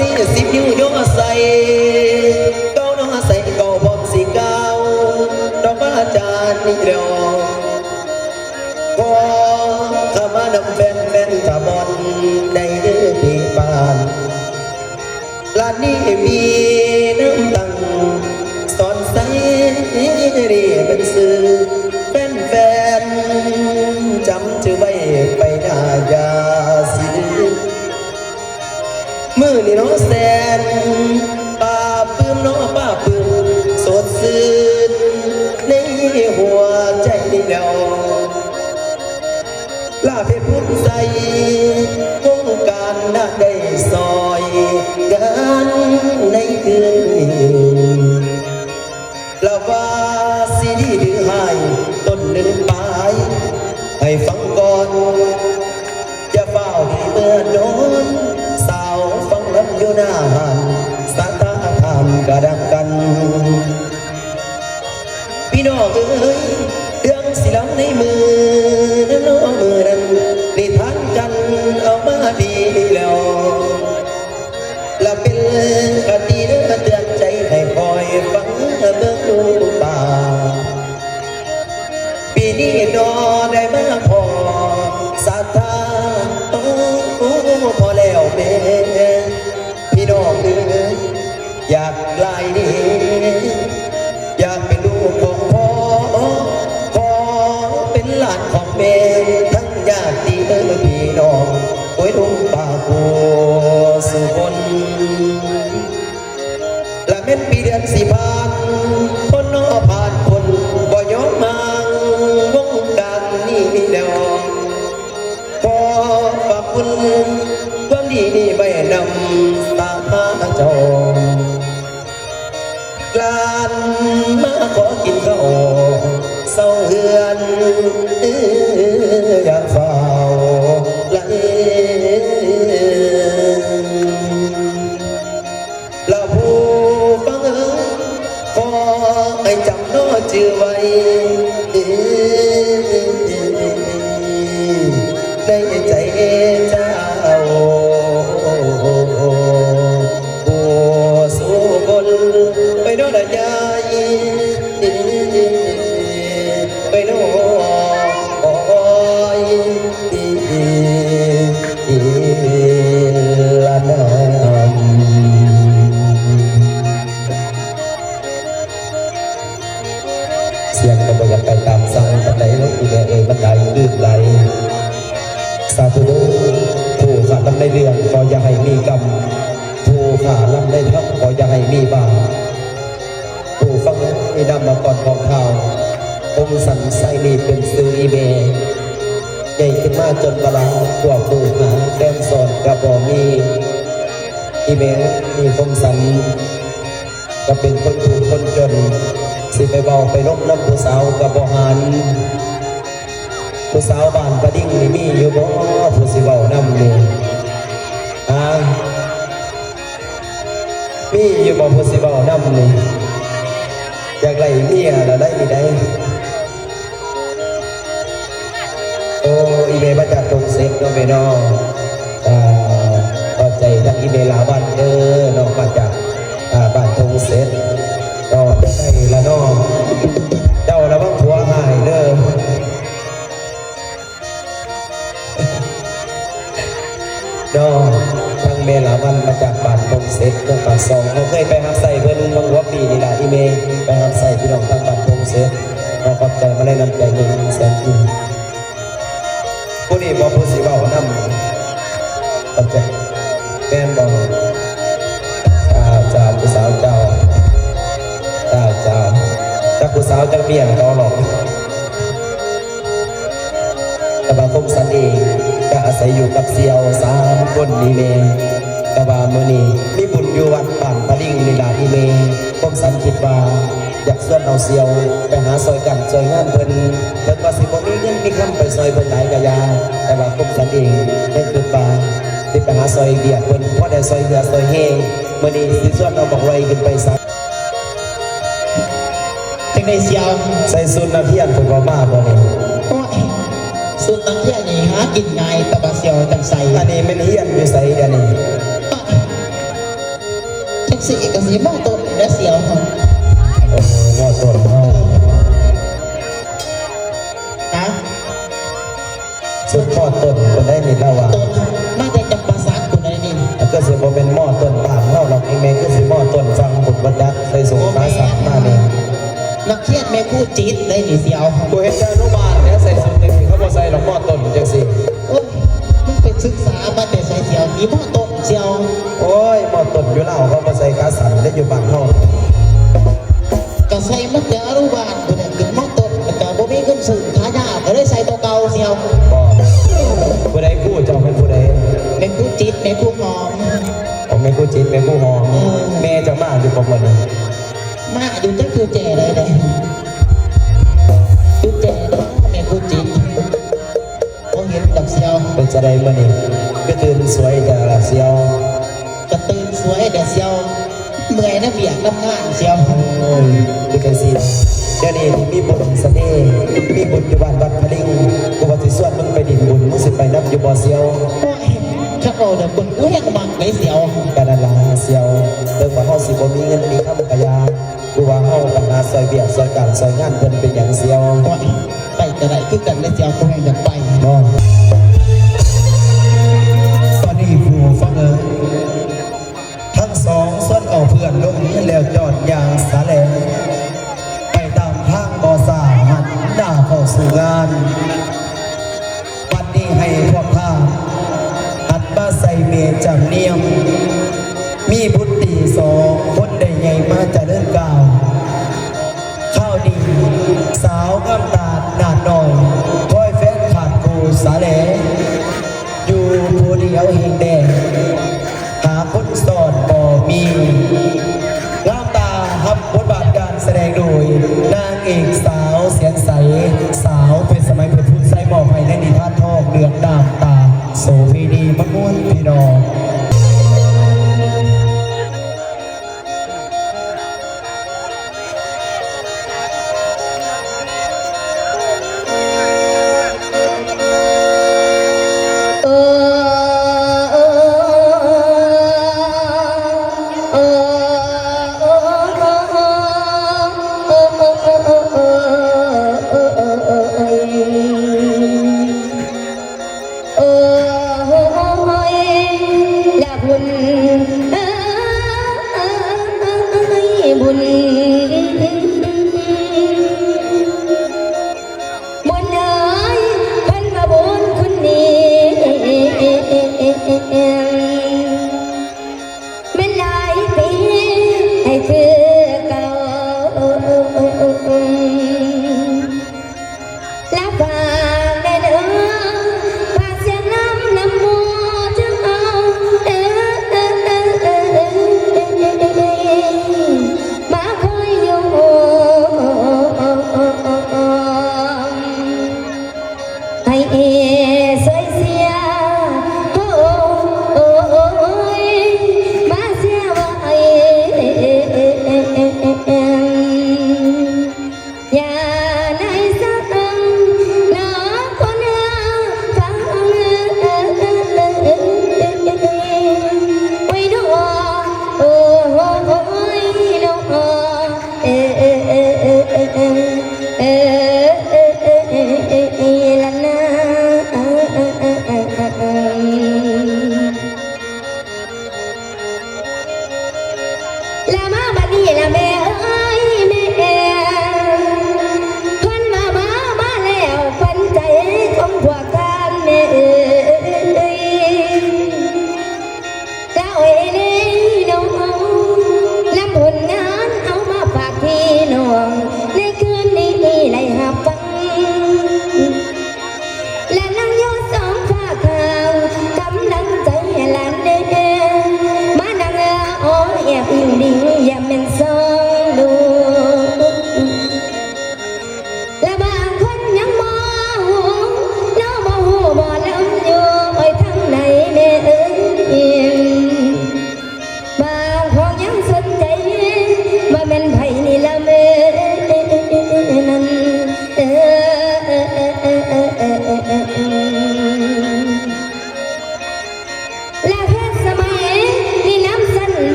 ที่10 นิ้วโยใส่เก้าน้อใส่เก้าพร้อมสีเก้าดอกอาจารย์นี่เดียวขอข้ามานำแฟนตาบอลได้เด้อพี่ปานลานนี้มีน้ำตังสอนใส่เรียเป็นสื่อแฟนจำชื่อไว้ไปหน้ายาสิมือนี่น้องแสนป้าปื้มน้องป้าปื้มสดซื่นในหัวใจเดียวลาเพชรพุ่งใส่วงการน่าได้ซอยกันในคืนนี้ลาว่าสีดีดื้อหายต้นหนึ่งปลายให้ฟังก่อนอย่าเฝ้าที่เมื่อโดนสาวฟังลำอยู่หน้าหันสาตาทำกระดังกันพี่น้องเอ้ยเรื่องสิลำในมือนั้นน้องมือนั้นนิทานกันเอามาดีแล้วและเป็นคติเตือนใจให้คอยฟังเบิ่งดูป่าปีนี้ดอได้มาพอศรัทธาพอแล้วแม่พี่น้องเอ้ยอยากไล่นี้อยากเป็นลูกของพ่อขอเป็นหลานของแม่ทั้งญาติพี่น้องโอ้ยทุ่งป่ากูสุคนและเม็ดปีเดือนสิผ่านคนนอผ่านคนบ่ยอมมาวงการนี้แล้วขอฝากคุณความดีนี่ไปนำตาเจ้ากลานมาขอกินข้าวเศร้าเฮือนอยากเฝ้าไหลละผู้ฟังขอให้จำน้อชื่อไว้ในใจเจ้าผู้สู้คนไปโน่นยายไปโน่โอ้ยละนำเสียงกระบอกไปตามสั่งปันไหลรถอีเดบันไดลื่นไหลสาธุผู้ขาดลำในเรื่องก็อย่าให้มีกรรมผู้ขาดลำในทัพก็อย่าให้มีบาปผู้ฟังอีดำมาก่อนของข่าวองค์สันไซนี่เป็นซื้ออีเมใหญ่ขึ้นมาจนกระลังกว่าผู้หาแก้มสอนกระบอกมีอีเมมีคมสันก็เป็นคนถูกคนจนสิไปเบาไปลบน้ำผู้สาวกระบอกหันผู้สาวบ้านประดิ่งนี่มีอยู่บ่ผู้สิเบาน้ำนี่มีอยู่บ่ผู้สิเบาน้ำนี่อยากไล่เมียแล้วได้มีได้โอ้อีเมลมาจากตรงเซ็ตน้องเมนอเข้าใจทั้งอีเมลลาบ้านเด้อน้องมาจากบ้านตรงเซ็ตก็ได้ละน้องเจ้าระวังผัวหายเด้อน้องทั้งเมลาวันมาจากบ้านตรงเซ็ตตรงปากซองเราเคยไปหาใส่เพิ่นบางหัวปีนี่แหละอีเมลไปหาใส่พี่น้องทางบ้านตรงเซ็ตเราขอบใจมาได้นำใจ100,000ผู้นี้บอกผู้สิเบาน้ำปัจจัยแม่นบอกจ้าผู้สาวเจ้าถ้าผู้สาวจะเปลี่ยนต่อหรอกแต่บางคมสันเองก็อาศัยอยู่กับเซียว3 คนนี่เมแต่ว่ามื้อนี้มีบุญอยู่วัดป่านพะลิงลีลาอีเมคมสันคิดว่าอยากส่วนเอาเซียวไปหาซอยกันซอยงานเพิ่นว่าสิบ่มีเงินมีคำไปซอยเพิ่นหลายกะยาแต่ว่าคมสันเองได้คิดว่าสิไปหาซอยเบียดเพิ่นพอได้ซอยเหือซอยแห้งมื้อนี้สิส่วนเอาบอกไว้ขึ้นไปซะจังได้เซียวใส่สุดนักเรียนเพิ่นว่ามาบ่นี่โอ้ยสุดนักเรียนนี่หากินง่ายแต่ว่าเซียวจังใส่อันนี้มันเรียนอยู่ไสเดี๋ยวนี้ งสี่กับสีม่วงต้นและเสียวค่ะ โอ้โหหม้อต้นเฮา ฮะ สุดหม้อต้นคนได้นี่แล้วว่า ต้นมาแต่จำปาสักคนใดนี่ ก็สิบ่เป็นหม้อต้นบ้านเฮาหรอกไอ้แม่ก็สิหม้อต้นฟังบุญบัดดักใส่ส่งปลาสักมานี่ นักเขียนแม่คู่จิตได้นี่เสียวค่ะ กูเห็นแต่อนุบาลเนี่ยใส่สุดเต็มที่เขาบ่ใส่หรอกหม้อต้นจังซี่ โอ้ยมึงไปศึกษามาแต่ใส่เสียวมีม่วงต้นเสียว โอ้ยหม้อต้นอยู่ลาวเขาบ่ใส่กาสันได้อยู่บ้านเฮา ก็ใส่มาแต่อนุบาลคนเนี่ยถึงม่วงต้นแต่บ่มีเงินซื้อขายาวก็เลยใส่ตัวเก่าเสียว บ่ผู้ใดกู้เจ้าเป็นผู้ใด แม่คู่จิตแม่คู่หอม ผมแม่กู้จิตแม่กู้หอมแม่จะมาอยู่บ่มื้อนี้ มาอยู่จังคือแจ่เลยเลยอยู่แจ่เลยแม่คู่จิตบ่เห็นดอกเสียว เป็นจะได้มื้อนี้ก็ตื่นสวยแต่ละเสียว กระตื่นสวยแต่เสียวเมื่อยนะเบียกน้ำงานเสียว โอ้ยดูกันสิเดี๋ยวนี้ที่มีบุญเสน่ห์มีบุญอยู่บ้านวัดพะลิงกูว่าสิส่วนมึงไปดินบุญมึงสิไปนับอยู่บ่เสียว โอ้ยถ้าเอาเดี๋ยวคนกูแห้งมักเลยเสียว กันนั่นล่ะเสียวเรื่องว่าเฮาสิบ่มีเงินมีคำกะยากูว่าเฮาต้องหาซอยเบียกซอยการซอยงานเพิ่นเป็นหยังเสียว โอ้ยไปแต่ไหนคือกันเลยเสียวกูแห้งอยากไป บ่ตอนนี้ผู้ฟังเอิ้นทั้งสองส่วนเอาเพื่อนลงนี้แล้วจอดอย่างสาแลไปตามทางบ่สาหันหน้าเข้าสู่งาน วันนี้ให้พวกข้าหัดมาใส่เมจำเนียม มีบุตรีสองคนได้ใหญ่มาจะเริ่มกล่าว ข้าวดีสาวงามตาดหนาดหน่อยคอยแฟนขาดกูสาแหลอยู่ผู้เดียวเฮงแดงหาคนสอนบ่มีงามตาฮับบทบาทการแสดงโดยนางเอกสาวเสียงใสสาวเป็นสมัยเป็นผู้ใส่หมอกให้ในนิทานทองเดือดดามตาโสภีดีมะม่วนพี่น้อง บุญบุญเอ๋ยพันมาบุญคุณนี้มันหลายปีให้คือเก่าและฝากได้เด้อฝากเสียงน้ำมูจะเอามาคอยอยู่ให้สวยเสียโอ้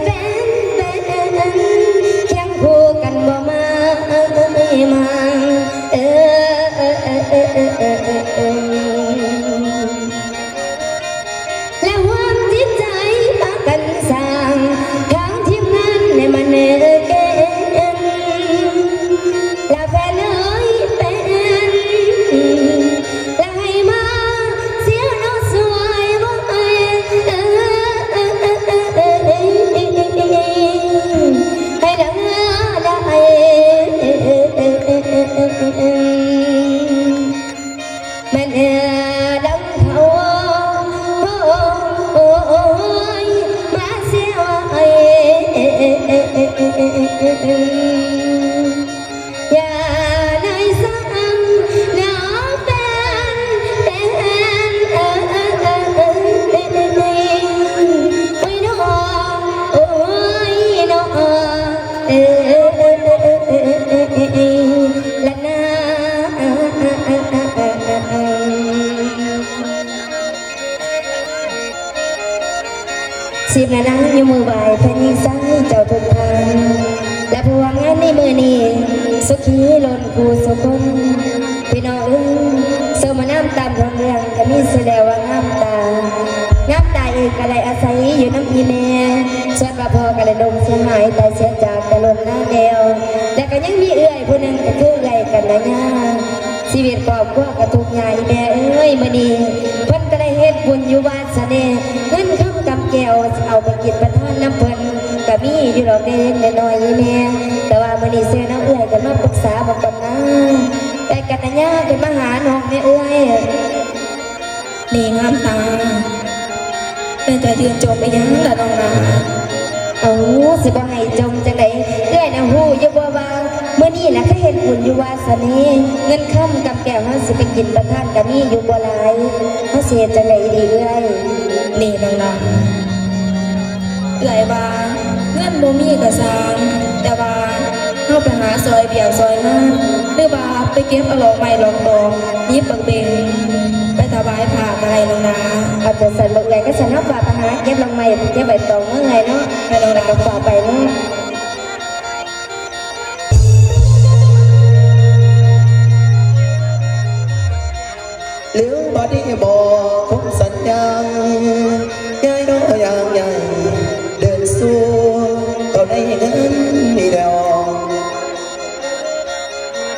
แฟนเคียงคู่กันบ่มามาและความจิตใจปากันสร้างทางทีมงานในมันเก่งและแฟนเอ้ยเป็นและให้มาเสียน้อสวยบ่ให้ดังมันดังเขามาเสียไว้อย่าได้สั่งน้องเป็นโอ้ยน้องโอ้ยน้องละนาสิบนาทียมือไหวแผ่นยิงซ้ายเจ้าทุกทางและพวงงานในมือนี้สุขีล้นผู้สุคนพี่น้องเสมาน้ำตามทองเรื่องก็มีแสดงว่างามตาเองก็เลยอาศัยอยู่น้ำอีเมส่วนว่าพอก็เลยดมเสียหายแต่เสียจากแต่ล้นหน้าเดียวและก็ยังมีเอื้อยผู้หนึ่งก็คือเอื้อยกันนะย่าชีวิตครอบครัวก็ทุกข์ยากอีแม่เอ้ยมื้อนี้เพิ่นก็ได้เฮ็ดบุญอยู่วัดซะแน่เงินคำกำแก้วเอาไปกินประทานน้ำเพิ่นก็มีอยู่ดอกเด่นน้อยๆอีแม่แต่ว่ามื้อนี้เสื้อน้ำเอื้อยก็มาปรึกษาบอกกันนะแต่กันนะย่าขึ้นมาหาน้องแม่เอื้อยนี่งามตาเป็นใจยืนจมไปยังละน้องนะเอาสิบ่ให้จมจังไดเอื้อยนะฮู้อยู่บ่ว่ามื้อนี้น่ะเคยเห็นบุญอยู่ว่าซะนี่เงินค่ำกับแก้วเฮาสิไปกินประทานก็มีอยู่บ่หลายเฮาสิเฮ็ดจังไดดีเอื้อยนี่น้องๆเอื้อยว่าเงินบ่มีก็สร้างแต่ว่าเฮาไปหาซอยเบียร์ซอยงานหรือว่าไปเก็บเอาหลอกไม้หลอกตองยิบบักเบงไปถวายพระอะไรน้องนะเอาแต่สันบักใหญ่ก็ฉันเอาฝากไปหาเก็บลงไม้เก็บใบตองเมื่อไงเนาะไปน้องนะก็ฝากไปเนาะเหลืองบอดี้บอกคงสัญญาใหญ่น้อยอย่างใหญ่เดินสู้ก็ได้เงินนี่เดียว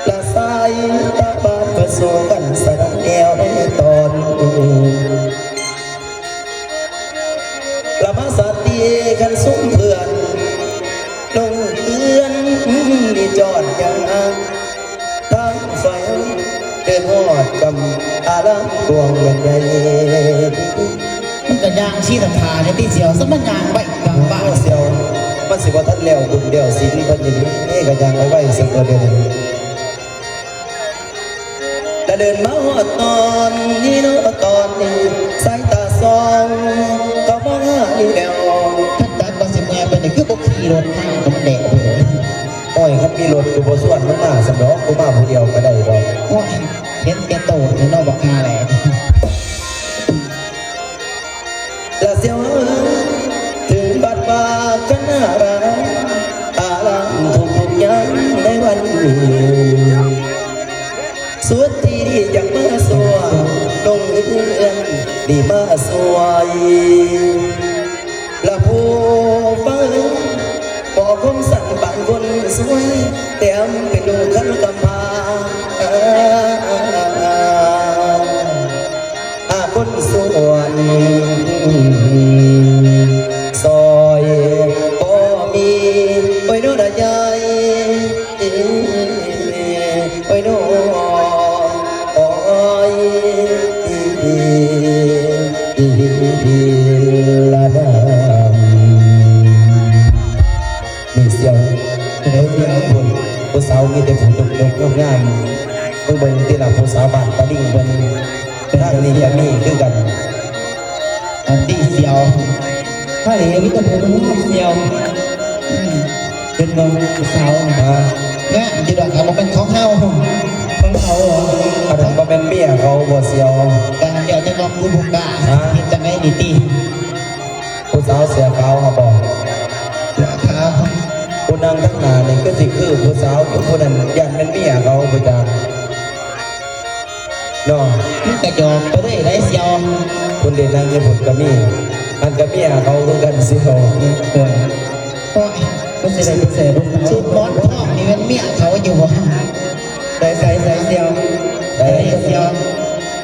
ละสายตาบานก็สู้กันสะดังแนวในตอนละมาสาตีกันสุ่มเพื่อนลงเตือนนี่จอดยังทางไฟเดินหอดกำอาลังดวงเงินใหญ่มันก็ย่างชี้ตะขาในที่เสียวสมันย่างไว้กลางบ้าน เสียวมันสิว่าทัดแล้วบุญเดียวสิที่พันยินนี่ก็ยังเอาไว้สักตัวเดียวแต่เดินมาหอดตอนนี้เนาะตอนนี้สายตาซองก็มองหาอีแนว ท่านตัดก็สิเมื่อไปนี่คือบ่ขี่รถทางมันแดดเลย โอ้ยครับมีรถอยู่บนส่วนมันมาสำรองกูมาผู้เดียวก็ได้ดอก โอ้ยเห็นแกโตที่นอกบักคาแหละ และเสียวถึงบัดบากันหน้าร้านอาลังทุกอย่างในวันนี้สุดที่อยากมาสวยลงเอื้อนดีมาสวยและผู้ฟังบอกคมสั่นบานคนสวยเตรียมเป็นดูขันกำพาคนสวนซอยบ่มีโอ้ยโน่นใหญ่โอ้ยโน่โอ้ยละดำมีเสียงเสียงคนผู้สาวมีแต่ผู้ดุงามเบิ่งที่หลังผู้สาวบ้านตะลิ่งเบิ่งทางนี้จะมีคือกัน อันที่เสียว ถ้าเหลือวิตามินเสียวเป็นนมสาวนะ เนี่ยอยู่ดอกครับมันเป็นของเฮา ของเขาเหรออันนั้นก็เป็นเมียเขาบ่เสียว แต่เดี๋ยวจะลองดูบุกกาเห็นจังไงดีตี ผู้สาวเสียเขาเขาบอก นั่นยันเป็นเมียเขาประจางเนาะ มันกระยอมไปเรื่อยไรเสียว คนเด่นทางญี่ปุ่นก็มีมันก็เมียเขาคือกันสิเขา โอ้ยก็จะได้พิเศษรุ่นชุดมอสพ่อนี่เป็นเมียเขาอยู่บ่ใส่เสียว แต่ เสียว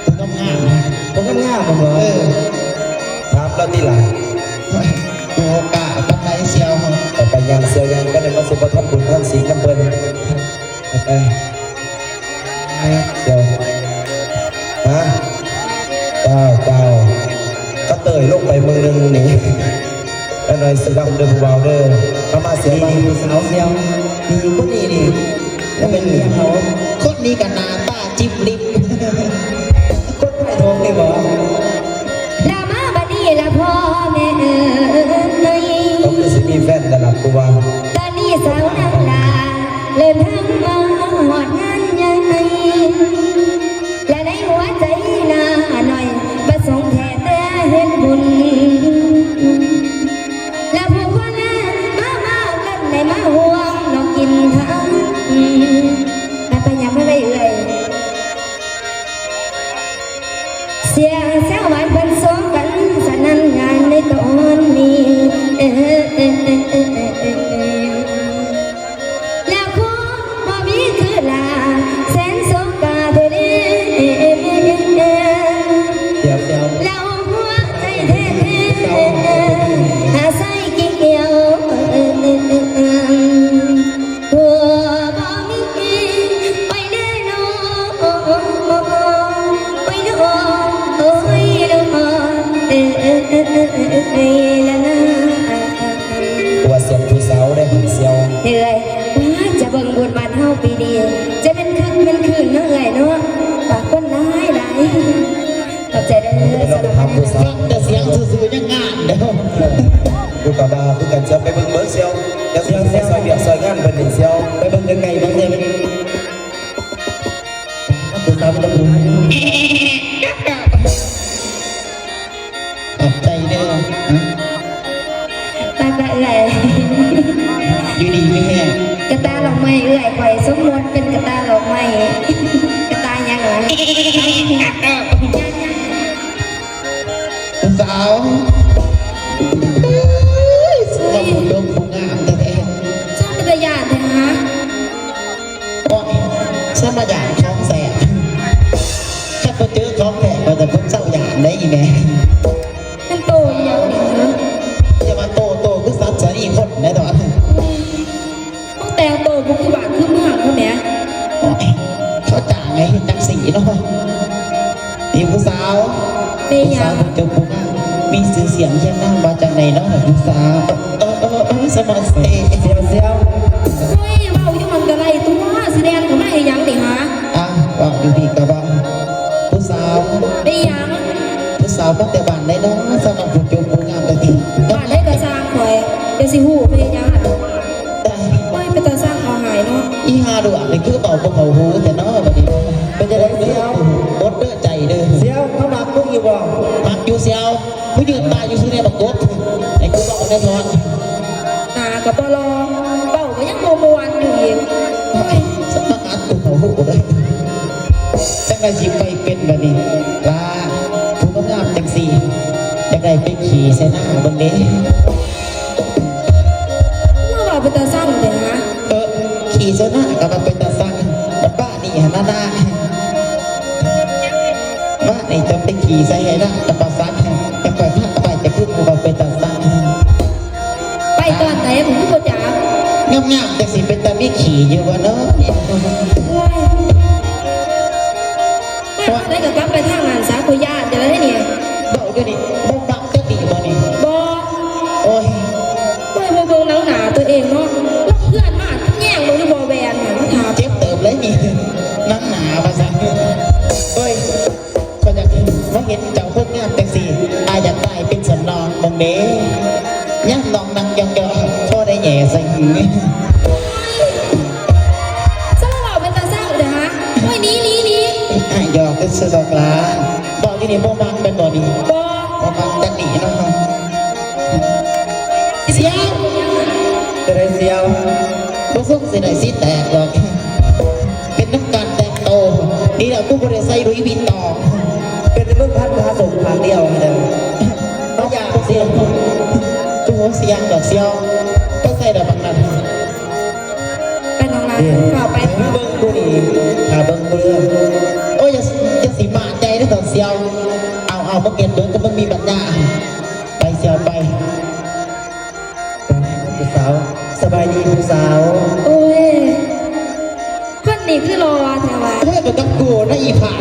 คุณต้องงาม ผมก็ง่ามมันเหรอถามเราที่หลัง ดูกะปันไดเสียว แต่ไปยังเสียยังก็ได้มาสุภาพบุญท่านสีน้ำเปิ้ลไปเดี๋ยวฮะเจ้าก็เตยลงไปเมืองนึงนี่แล้วหน่อยสีดำเดิมเบาเด้อเขามาเสีย ดี บ้าง สาวเสียวดีคนนี้นี่แล้วเป็นเมียเขาคนนี้กันนาตาจิบลิบ คนไทยทองเลยบ่ ลามาบัดนี้ละพ่อแม่เอ้ย ต้องจะสิมีแฟนแต่ละตัว ตอนนี้สาวนางลาเริ่มทำมาหอดงานใหญ่และในหัวใจนาหน่อยประสงค์แท้แต่เห็นบุญและผู้คนมากันในมาห่วงนอกกินทั้งแต่ไปยังไม่ได้เอ่ยเสียงแซวหวานเป็นสองกันสนั่นงานในตอนนี้แล้วคงบ่มีคือลาแสนสงกาเธอเด้ เดี๋ยว แล้วหัวใจแท้ๆอาศัยเกี่ยวหัวบ่มีไปแน่นอนไปนอนโอ้ยละละ ตัวเสียงผู้สาวได้หุ่นเสียว เหนื่อยว่าจะเบิ่งบุญบานเฮาปีเดียวจะเป็นคืนเนาะเอ่ยเนาะปากคนร้ายหลายขอบใจเด้อสำหรับวันนี้นะ ฟังแต่เสียงซื่อๆยังงานเด้อ ดูกระบาคือกันเสียวไปเบิ่งเบิร์เสียวเดี๋ยวเสียวซอยเบียดซอยงานเป็นหนึ่งเสียวไปเบิ่งไกลๆบางเสียวมันผู้สาวเป็นตำรวจ ขอบใจเด้อ ไปเอ่ย อยู่ดีไม่แห้ง กระตาหลอกไม้เอ่ยข่อยสมมติเป็นกระตาหลอกไม้กระตายังไง ผู้สาวว่าผู้ดมผู้งามแต่ ช่างเป็นยานเถอะฮะ โอ้ยสมยานของแสบถ้าไปเจอของแสบก็จะพ้นเศร้าหยานได้อีแม่ มันโตยังนี่ฮะ จะมาโตคือสัตว์สารีคนแน่นอน ต้องแต่โตบุกบาทขึ้นเมืองเขาเนี่ย โอ้ยเขาจ่าไงจังสีเนาะนี่ผู้สาว เป็น ผู้ ยั สาว ง เจ้าผู้งามมีสื่อเสียงเช่นนั่งมาจากไหนเนาะผู้สาวสมาเสียว เฮ้ยเบาอยู่มันกระไรตัวแสดงเขาไม่ให้ยังดิฮะ อ่ะว่าอยู่ดีกับว่าผู้สาว เป็นยัง ผู้สาวมาแต่บ้านได้เนาะสำหรับผู้เจ้าผู้งามแต่ที บ้านได้กระสร้างข่อยเดี๋ยวสิหูเป็นยังอ่ะ แต่ เฮ้ยเป็นตาสร้างเขาหายเนาะ อีฮาดูอ่ะนี่คือเบาบ่เขาหูแต่เนาะบัดนี้เป็นจะได้เสียวอดเด้อใจเด้อ เสียวเขามาปุ๊กอยู่บ่ มักอยู่เสียวผู้ยืนตายอยู่ซื่อเนี่ยบักกบไอ้กูบอกได้ทอน หนากับปลอเบ้าก็ยังโมมวนอยู่อีก สมัครอัดกูเขาหูเลยจังไดสิไปเป็นบัดนี้ลาผู้งามจังสี่จังไดไปขี่เสนาเบิ่งเด้ เมื่อว่าเป็นตาสร้างแต่ฮะ ขี่เสนาก็มาเป็นตาสั่งแต่ป้านี่หันหน้าบ้านนี่จะไปขี่ใส่ให้นะจะมาสั่งจะคอยพาไปจะขึ้นมาเป็นตาสั่ง ไปตอนไหนผมก็บ่จ๋าง ามๆแต่สิเป็นตามีขี่อยู่วะเนาะเนี่ย ว้ายว่าได้กับกลับไปทางงานสาคุญาติเดี๋ยวได้เนี่ย บอกอยู่นี่บ่ฟังจะดีบ่นี่ บอ โอ้ย ไม่บ่เบิ่งหนังหนาตัวเองเนาะแล้วเพื่อนมาแย่งมึงหรือบอแวนเนี่ยมาถาม เจ็บเติบเลยนี่น้ำหนาภาษาเฮ้ยก็อยากมาเห็นเจ้าพวกงามแต่สิอาอยากได้เป็นสนองมองเด้ย่ำนองนังยองยอพ่อได้แหย่ใส่หือ สร้างเราเป็นตาสร้างเดี๋ยวฮะโอ้ยหนี้ ไอ้ยอกก็ซื้อดอกลาบอกที่นี่บ่มังเป็นบ่ดี บอ บ่มังจะหนีเนาะเสียว จะได้เสียว บ่ส่งสิได้สิแตกหรอก นี่แหละกูบริใส่ลุยวิตตอง เป็นเมื่อพันพาส่งทางเดียวนะ เขาอยากเสียงตัวเสียงดอกเสียวก็ใส่ดอกบางนั้น ไปน้องรักเข้าไป เบิ้งกูนี่หาเบิ้งกูเรื่อง โอ้ยจะสีมาใจนะดอกเสียวเอามาเก็บเบิ้งก็มันมีบัญญาไปเสียวไป ผู้สาวสบายดีผู้สาว โอ้ยคนนี้คือรอแต่ว่า เฮ้ยมันต้องกูนะอีผา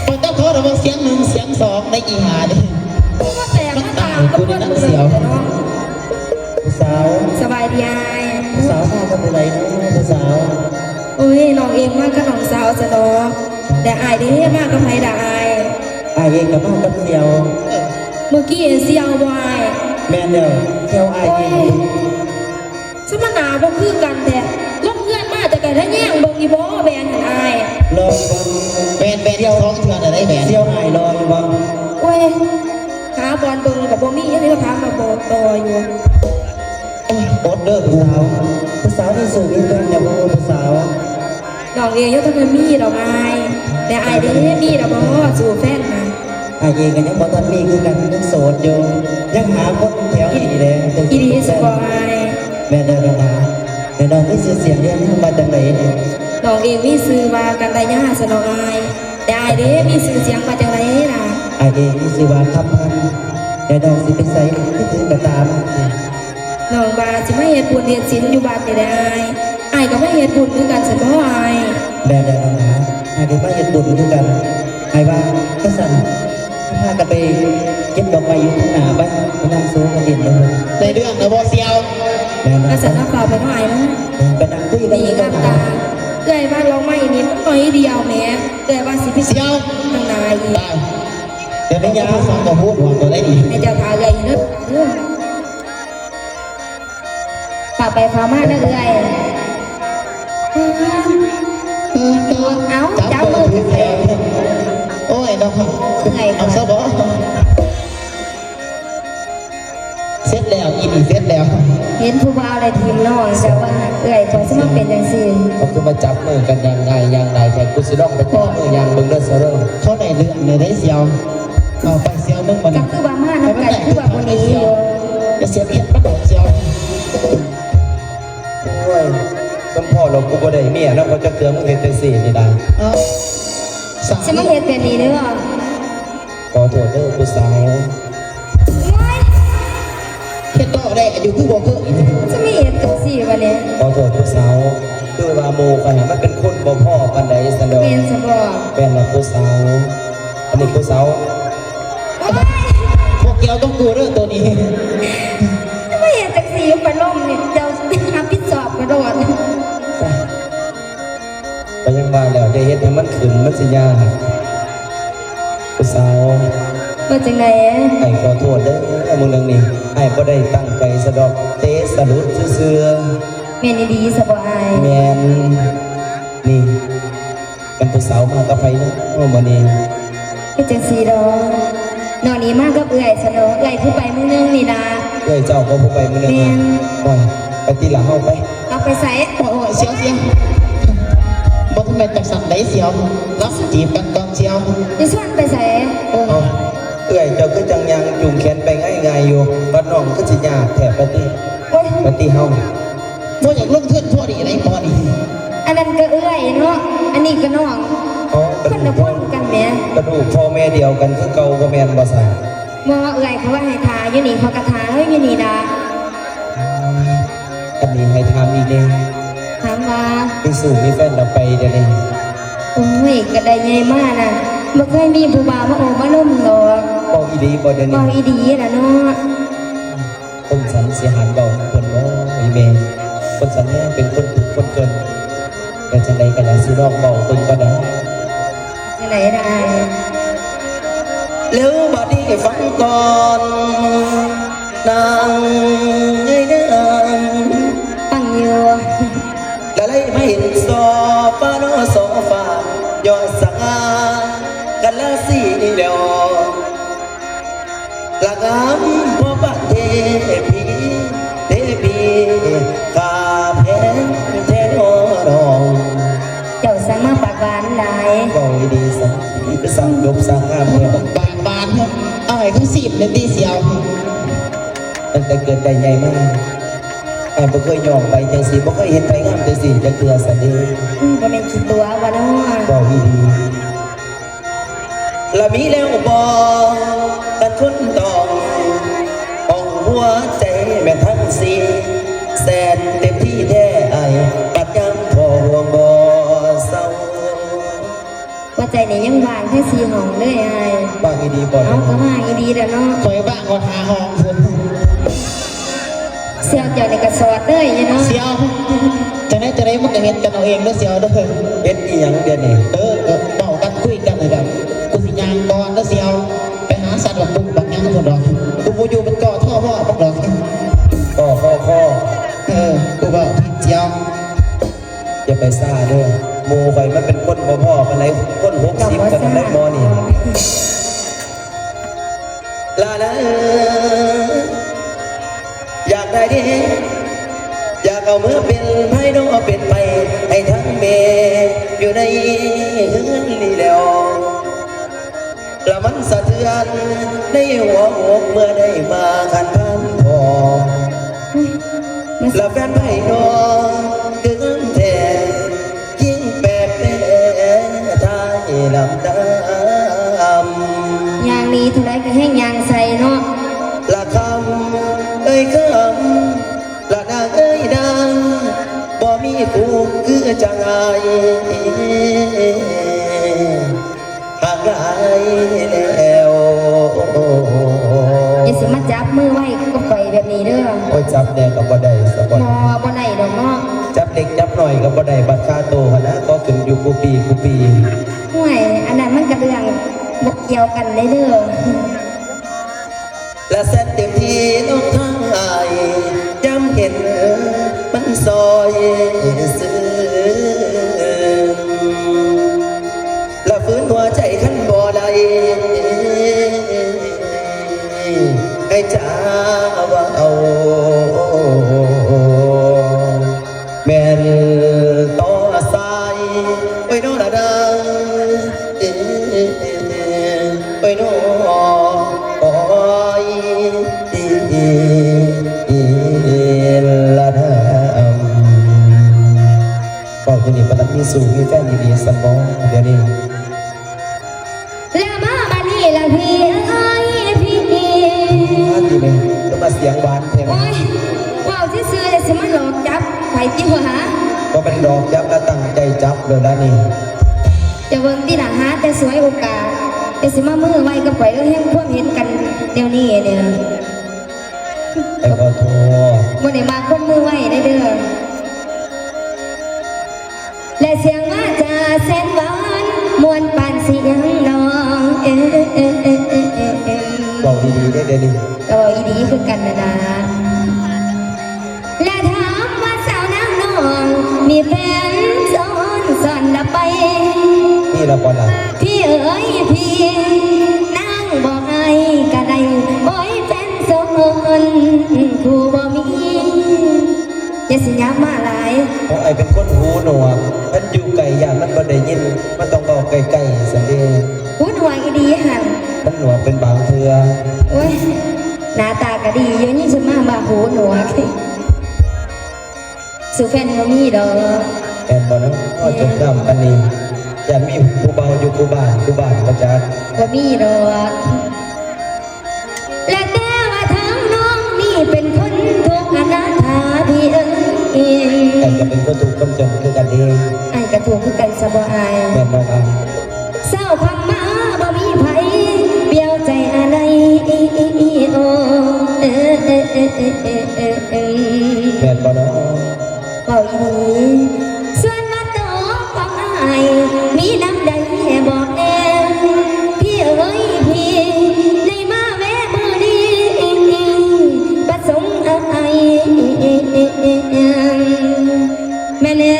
มันต้องขอระวังเสียงหนึ่งเสียงสองในอีหาดิ ก็แต่มาตามกับคนเสียว ผู้สาว สบายดีไอ้ ผู้สาวทราบกันอะไรเนาะผู้สาว โอ้ยน้องเองมากกับน้องสาวจะดอกแต่อายได้มากกับไผด่าอาย อายเองกับมากับเดียว เมื่อกี้เสียววาย แม่นเดียวเที่ยวอาย โอ้ เอย ง สมนาบ่คือกันแต่ลงเพื่อนมาแต่กันถ้าแย่งเบิ่งอีบ่แบนหันอาย รออยู่บ้าง แบนเดียวท้องเถื่อนอะไรแบน เที่ยวอายรออยู่บ้าง โอ้ยหาบอลเบิ่งกับบ่มีอันนี้ก็ถามมาบ่ต่ออยู่ โอ๊ตเด้อ ผู้สาวผู้สาวที่สูงยิ่งขึ้นอย่าบอกผู้สาว น้องเองยังต้องมีดอกอายแต่อายได้มีดอกบ่สู่แฟนนะ อายเองกันยังบอกท่านมีคือกันยังโสดอยู่ยังหาคนแถวนี้เลย อีดีสบาย แม่เดินกันนะแม่น้องที่เสียงเรียนมาจากไหนเนี่ย น้องเองมีซื้อว่ากันได้ยาสนองอายแต่อายเด้มีซื้อเสียงมาจากไหนล่ะ อายเองที่สิว่าคำพันแต่น้องสิเป็นไสที่ถือกระตาม น้องบาสิมาเฮ็ดบุญเฮ็ดศีลอยู่บ้านนี่ได้อายก็มาเฮ็ดบุญคือกันสิบ่อาย แม่เดินกันนะอายเดินมาเห็นบุญด้วยกันอายว่าก็สั่นพากันไปเก็บดอกไม้อยู่ข้างหน้าไปนั่งโซ่กันเด่นเลย ในเรื่องนะบอเซียว แม่นะ ก็สันนับฝากไปหน่อยนะ ไปนั่งคุยกัน ดี อยู่ งา ข้าม งหน้า ตาเอ้ยว่าเราไม่นี่มันน้อยเดียวแหม่เอ้ยว่าสิพิเศ เซีย ษ ว ทางนายอีก ตายเดี๋ยวไม่ยาวฟังก็พูดหวังตัวได้ดี ให้เจ้าทาเอ้ยเด้อเด้อฝากไปฝากมาเด้อเอ้ยเอาจับมือ ถือแถวโอ้ยน้องเอาซะบ่เสร็จแล้วอีนี่เสร็จแล้ว เห็นผู้บ่าวได้ทีมน้องแต่ว่าเอ้ยตัวสิมาเป็นจังซี่ เขาคือมาจับมือกันยังไงยังไงแทนกุศลองไปจับมือยังเบิ่งเด้อเสรอ เขาได้เรื่องเลยได้เซียวเอาไปเซียวมึงมา ก็คือว่ามานํกันคือว่าบ่หนี้อยู่ จะเสียเอียดมันเซียว โอ้ยสมพ่อเรากูบ่ได้เมียแล้วเขาจะเตือนมึงเฮ็ดจังซี่นี่ได้ เอาสา สิมาเฮ็ดแบบนี้เด้อ ขอโทษเด้อผู้สาว เฮ็ดต่อได้อยู่คือบ่เพิ่ง จะไม่เฮ็ดจังซี่วะเนี่ย ขอโทษผู้สาวด้วยว่าโมกันน่ะมันเป็นคนบ่พ่อปานใดซั่นดอก แม่นซะบ่ แม่นล่ะผู้สาวอันนี้ผู้สาว พวกเกี่ยวต้องกูเรื่องตัวนี้ ไม่เห็นจากสีปลาล่มเนี่ยเจ้าทำพิษสอบกระโดด ก็ยังว่าแล้วจะเฮ็ดให้มันขึ้นมันสิยากผู้สาว มาจากไหน ไอ้ขอโทษเด้อมึงเรื่องนี้ไอ้บ่ได้ตั้งใจสะดอกเตะสะดุดซื่อ เมนดีสบาย ๆแม่นนี่เป็นผู้สาวมากับไผเนาะมื้อนี้ ก็จากสีดอกนอนนี้มากกับเอื่อยสนองเอื่อยคือไปมื้อนึงนี่นะ เอ้ยเจ้าก็บ่ไปมื้อนึงนะโอ้ยไปตีหลังเฮาไป เอาไปใส่ โอ้ยเสียวบ่ทำไมจักสั่นได้เสียวรับจีบกันก่อนเสียว ดิส่วนไปใส่ เอาเอ้ยเจ้าคือจังยังจุงแขนไปง่ายๆอยู่บัดน้องคือสิยากแท้ปะติ โอ้ย ปะติเฮา บ่อยากลงทุนพอดีไรพอดี อันนั้นก็เอื่อยเนาะอันนี้ก็น้อง อ๋อ คนละพ่นกันแหม่ กระดูกพ่อแม่เดียวกันคือเก่าบ่แม่นบ่ซะ มอเอื่อยเขาว่าให้ทาอยู่นี่เขากระทาเฮ้ยอยู่นี่ดา อันนี้ให้ถามอีกเด้ ถามว่า มีสู่มีแฟนเราไปเดี๋ยวนี้ โอ้ยก็ได้ใหญ่มากน่ะบ่เคยมีผู้บ่าวมาโอบมานุ่มดอก บอกอีดีบ่เดี๋ยว บอ นี้ กอีดีล่ะเนาะ คนสันเสียหายบอกเพิ่นบ่อีแม่คนสันแม่เป็นคนถูกคนจนแต่จังได๋ก็น่าสิรอกเบาเพิ่นก็ได้ จะไหนได้ แล้วบัดนี้ฟังก่อนนางไงเด้อ ฟังอยู่ ละไลไม่เห็นโซฟาโนโซฟายอดสังอากันละสีเดียวละงามพอบัดเทพีเทพีกาเพนเทโนรอง เจ้าสั่งมาปากหวาน แต่เกิดได้ใหญ่มากไอ้บ่เคยยอมไปจังสิบ่เคยเห็นไปงามจังสิจะเกลือสันเด บ่เป็นคิดตัวว่าเนาะ บอกดีละมีแล้วบ่กันทนต้องอ่องหัวใจแม่ทั้งสี่แสนเต็มที่แท้ไอ้ปัดยำพอห่วงบ่เศร้า ว่าใจนี่ยังวางแค่4ห้องเลยอ้าย บางดีบ่ เอาก็ว่างอีดีแล้วเนาะ คอยบ้างก็หาห้องคน เสี่ยวเจ้านี่ก็สอดเลยเนาะ เสียวจะได้มันก็เห็นกันเอาเองแล้วเสียวเด้อ เฮ็ดอีหยังเดี๋ยวนี้ เบากันคุยกันเลยแบบกูสิยางก่อนแล้วเสียวไปหาสัตว์แบบปุ๊บบางอย่างคนดอกกูบ่อยู่เป็นก่อท่อพ่อบักดอก ข้อ กูบอกพี่เสียว อย่าไปซ่าเด้อหมู่ข่อยมันเป็นคนบ่พ่อปานใดคน60กันได้มอนี่ลาละอยากได้ดิอยากเอามือเป็นไพ่น้องเอาเป็นไปให้ทั้งเมอยู่ในเฮือนนี่แล้วละมันสะเทือนในหัวอกเมื่อได้มาขันพันพอ มา ละแฟนไพ่น้องถึงแท้ยิ่งแปลกแน่ทายลำดำ อย่างนี้เท่าไรก็แห้งยางใส่เนาะ ละคำเอ้ยคำละนางเอ้ยนางบ่มีกูคือจังไงห่างไกลแล้ว อย่าสิมาจับมือไว้ก็ปล่อยแบบนี้เด้อ โอ้ยจับแน่ก็บ่ได้สะก่อน บ่ได้ดอกเนาะ จับเล็กจับหน่อยก็บ่ได้บัตรค่าโตหั้นนะก็ขึ้นอยู่กูปี ห่วยอันนั้นมันก็เรื่องบ่เกี่ยวกันได้เด้อ และแสนเต็มที่น้องทั้งอายย้ำเห็นมันซอยซึ้งและฟื้นหัวใจขันบ่ได้ให้จ้าว่าเอาแม่นต่อสายไว้โน่นดังไว้โน่โอ้ยละทำบอกคุณนี่ประทับมีสู่มีแฟนดีๆสมองเดี๋ยวนี้ แล้วมาบัดนี้ล่ะพี่เอ้ยพี่ ท่านดีไหมก็มาเสียงหวานใช่ไหม โอ้ยว้าวซื่อๆเลยสิมาหลอกจับไปติหัวหา ก็เป็นดอกยับและตั้งใจจับเลยนะนี่ จะเบิ่งที่หลังหาแต่สวยโอกาสแต่สิมามือไว้ก็ปล่อยเฮ็ดพวกเห็นกันเดี๋ยวนี้เนี่ย ไอ้ขอโทษ บ่ได้มาคนมือไว้ได้เด้อและเสียงว่าจะแสนหวานมวนปานเสียงน้องบอกดีๆได้เดี๋ยวนี้ ก็บอกอีดีคือกันนะและถามว่าสาวนางน้องมีแฟนสอนละไป นี่เราบอลละ พี่เอ๋ยพี่นางบอกไอ้กะไดโอ้ยแฟนสอนผู้บ่มีอย่าสิยามาหลาย เพราะไอ้เป็นคนหูหนวกมันอยู่ไกลอย่างมันบ่ได้ยินมันต้องบอกไกลๆสันเด พูดหวายอีดีหัน มันหนวกเป็นบางเทือ โอ้ยหน้าตาก็ดีอยู่นี่ฉันมาบาหูหนวกสุแฟนบ่มีดอก แอนบอลนะก็จบน้ำอันนี้อย่ามีผู้เบาอยู่กูบ้านประจักษ์ บ่มีดอกและแต่ว่าทางน้องนี่เป็นคนทุกข์อนาถาพี่เอ้ย แต่จะเป็นคนถูกคนจนคือกันเอง ไอ้กระถูกคือกันสบาย แม่นน้องอัน เศร้าคำมาบ่มีไผเบี้ยวใจอะไรโอ้แม่นบอลนะ เป่าอีส่วนมาโตของอายมีน้ำใดบอกแน่พี่เอ้ยพี่ในมาแวะมือดีประสงค์อายแม่เนื้อ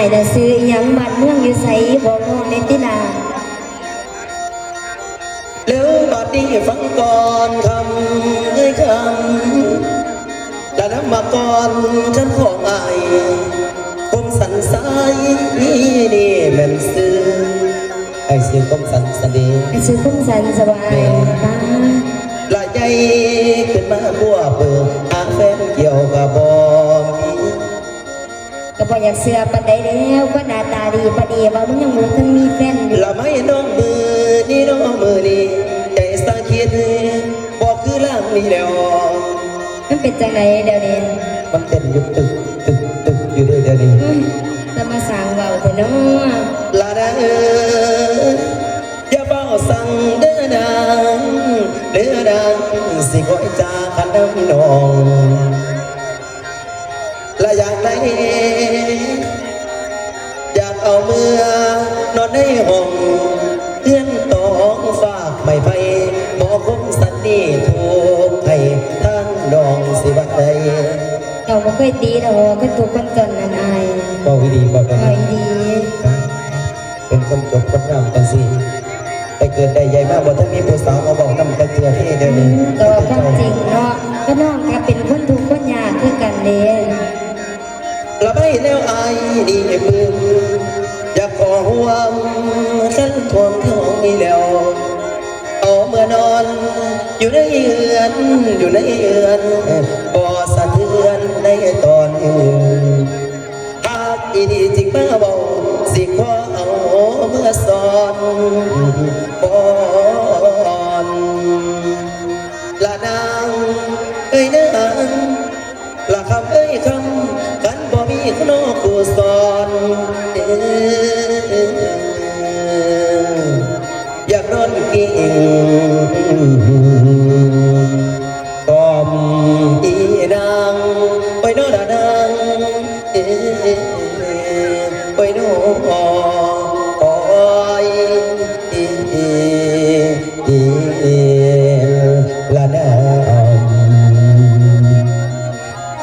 ายน่ะซื้ออิหยังบ้านเมืองอยู่ไสบอกน้องในติลา เร็วบัดนี้ฟังก่อนคำคำและนำมาก่อนฉันของอายคมสันสายนี่แม่นซื้อไอ้ซื้อคมสันสดี ไปซื้อคุ้มสันสบายป้า ละใจขึ้นมาบัวเปิดอาแฟนเกี่ยวกับบอมี ก็บ่อยากเสือปานใดแล้วก็หน้าตาดีปานดีว่ามึงยังรู้ทั้งมีแฟนอยู่ ละไม่น้องมือนี่น้องมือนี่ใจสังคิดบอกคือล่างนี่แล้ว มันเป็นจังไหนเดี๋ยวนี้ มันเต้นอยู่ตึกอยู่เดี๋ยวนี้ จะมาสั่งเบาเถอะเนาะ ลาดาอย่าเบาสั่งเด้อดังเด้อดังสิคอยจากขันน้ำนองละอยากไหนอยากเอาเมื่อนอนในห้องเอื้อนตองฝากไม่ไปหมอคมสันนี่ถูกให้ท่านดองสิบัดใด เราบ่เคยตีเราก็ถูกคนจนนั่นอาย บอกวิธีบอกได้ คอยดี เป็นคนจบคนงามกันสิแต่เกิดได้ใหญ่มากว่าถ้ามีผู้สาวมาบอกนำกันเจือที่เดี๋ยวนี้ ก็ความจริงเนาะก็น้องก็เป็นคนทุกข์คนยากคือกันเด้ ละไม่แล้วอายดีปึงอยากขอห่วงฉันทวงที่ห้องนี้แล้วเอาเมื่อนอนอยู่ในเอือนบ่สะเทือนในตอนอื่นหากดีจริงมาบอกสิขอเอาเมื่อสอนก่อนละนางเอ้ยนางละคำเอ้ยคำกันบ่มีขนมผู้สอนอยากนอนกิ่งกอมอีนางไปโน่นนางไปโน่คอยละนาง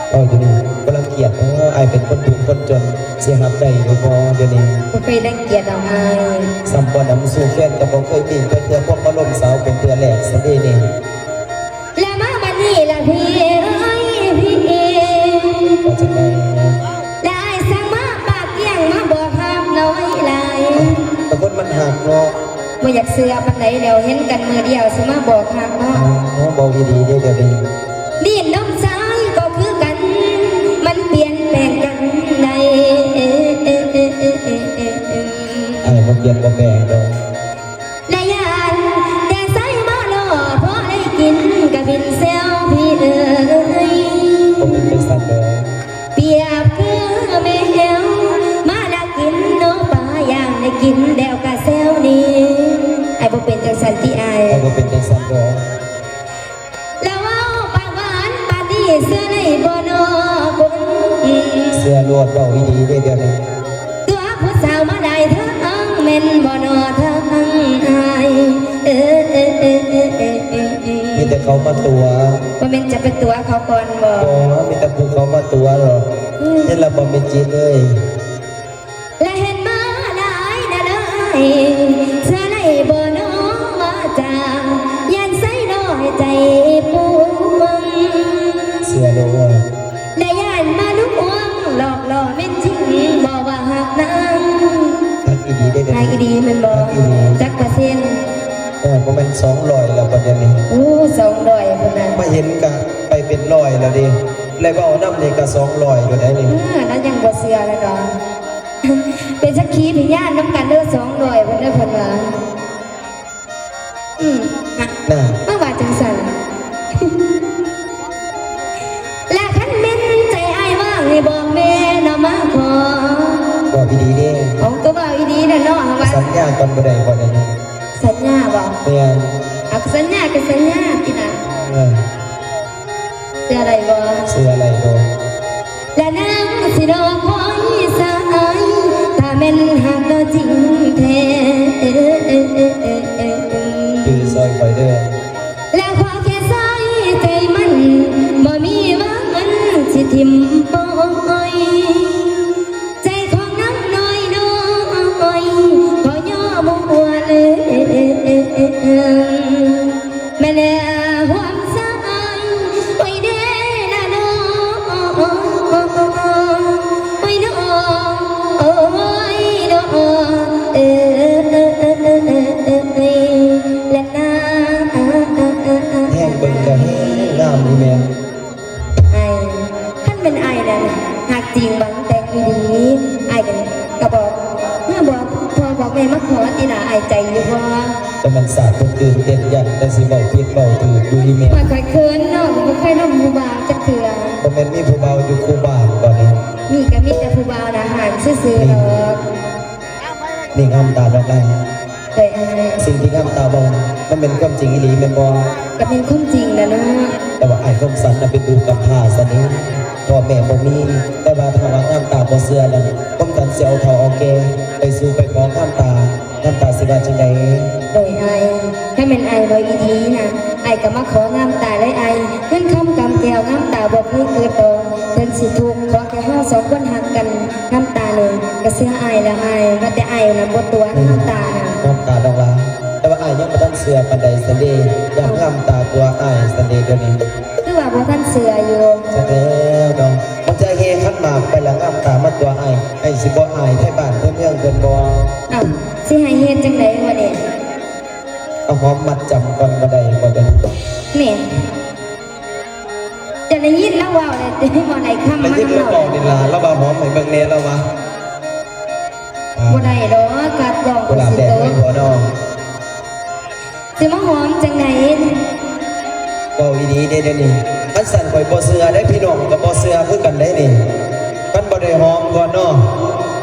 โอ้ยเดี๋ยวนี้กำลังเกลียดไอเป็นคนถูกคนจนเสียหับได้หรือพอเดี๋ยวนี้ บ่เคยรังเกียจเอาอาย สัมปนำสู่แฟนกับบ่เคยมีเพื่อพวกมาลมสาวเป็นเพื่อแหลกสันเดนี่ แล้วมาบัดนี้ล่ะพี่เอ้ยพี่ ว่าจะไง ได้สั่งมาปากเกี้ยงมาบอกห้ามน้อยหลาย แต่คนมันหักเนาะ บ่อยากเสือปานใดแล้วเห็นกันมือเดียวสิมาบอกห้ามเนาะ บอกดีๆเดี๋ยวนี้ ดินน้ำซ้ายก็คือกัน มันเปลี่ยนแปลงกันใน ไอ้ผมเปลี่ยนบ่แปลงดอก และยานแต่ใส่มาลอเพราะได้กินกับบินเซลพี่เอ๋ย ผมเป็นไปสั่นดอก เปรียบคือแมวมาดักกินเน้องปลาอย่างได้กินเดวกะเซลนี้ไอ้บ่เป็นจังสันที่อาย ไอ้ผมเป็นไปสั่นดอก แล้วเอาปากหวานปาร์ตี้เสื้อในบ่นอคน เสื้อลวดเบาดีๆเดี๋ยวนี้ ตัวผู้สาวมาได้ทั้งเม่นบ่นอทั้งอายมีแต่เขามาตัว ว่าแม่นจะเป็นตัวเขาก่อนบ่ อ๋อมีแต่ผู้เขามาตัวหรอกนี่ละบ่เป็นจริงเลย และเห็นมาได้นะได้เสื้อในบ่นอมาจากยันใส่น้อยใจปวง เสื้อลวด และยานมาลุกวงหลอกหล่อแม่นจริงบ่ว่าหักนาง ทักดีๆเดี๋ยว ทางอี นี้ ดีแมันบ่จักเปอร์เซ็นต์ ผมเป็น200แล้วประเดี๋ยวนี้ อู้200พุ่นน่ะ มาเห็นกะไปเป็น100แล้วดิเลยว่าเอาน้ำนี่ก็200อยู่ได้นี่ นั่นยังบ่เชื่อเลยเนาะ เป็นสักขีพยานน้ำกันเด้อ200พุ่นเด้อเพิ่นว่าอ่ะ น่ะ มาว่าจังซั่น และคันแม่นใจอ้ายว่างให้บอกแม่เนาะมาขอ บอกดีๆเด้ เอาก็ว่าอีดีน่ะเนาะว่า สัญญาก่อนบ่ได้บ่ได้นะ สัญญาบ่ แม่น เอาสัญญาก็สัญญาติน่ะ เออ เสื้ออะไรบ่ เสื้ออะไรโดน และนางสิรอคอยสายถ้าแม่นหักก็จริงแท้ คือซอยไฟเด้อ แล้วขอแค่ใส่ใจมันบ่มีว่ามันสิทิมปอยใจของน้ำน้ แต่มันศาสตร์คนอื่นเด่นยันแต่สิเบาเพียงเบาถือดูอีเมล มาคอยเคินเนาะบ่เคยน้องผู้บ่าวจักเถื่อ บ่แม่นมีผู้เบาอยู่คู่บ้านก่อนนี้ มีก็มีแต่ผู้บ่าวอาหารซื่อๆหรอก นี่งามตาดอกไม้ แต่อาย สิ่งที่งามตาบ่มันเป็นความจริงอีหลีแม่นบ่ ก็เป็นความจริงแหละเนาะ แต่ว่าไอ้คมสันน่ะเป็นดูกำพร้าซะนี้พ่อแม่บ่มีแต่ว่าถ้าว่างามตาบ่เชื่อนั่นผมกันสิเอาเท่าเอาแก่ไปสู่ไปของงามตสิว่าจังได๋ โดยอายให้มันอายบ่อีดีนะอายก็มาของามตาเลยอายเงินคำกำแก้วงามตาบ่เคยเกิดดอกเพิ่นสิทุกข์ขอแค่เฮาสองคนหักกันงามตานี่ก็เสื้ออายละอายว่าแต่อายน่ะบ่ตัวงามตาน่ะ งามตาดอกลาแต่ว่าอ้ายยังบ่ทันเชื่อปานใดซันเดย์อยากงามตาตัวอ้ายซันเดย์เดี๋ยวนี้ คือว่าบ่ทันเสืออยู่ จักแล้วดอกมันจะเฮคันหมากไปแล้วงามตามาตัวอ้ายไอ้สิบ่อายไทบ้านเพิ่นเมืองเพิ่นบ่ อ้าวสิให้เฮ็ดจังได๋วะเนี่ย เอาหอมมัดจำก่อนบ่ได้บ่ได้ แม่จะได้ยินแล้วว่าเลยจะให้บ่ได้คำ แล้ว มา ที่ นำ เพิ่น เรา บอกนี่ล่ะแล้วว่าหอมให้เบิ่งแน่แล้ววะ บ่ได้ดอกกัดดอง กุหลาบ สิ แดง โต ไว้หัวน้อง สิมาหอมจังได๋ เว้าอีดีเด้เดี๋ยวนี้มันสั่นข่อยบ่เชื่อได้พี่น้องก็บ่เชื่อคือกันได้นี่มันบ่ได้หอมก่อนเนาะ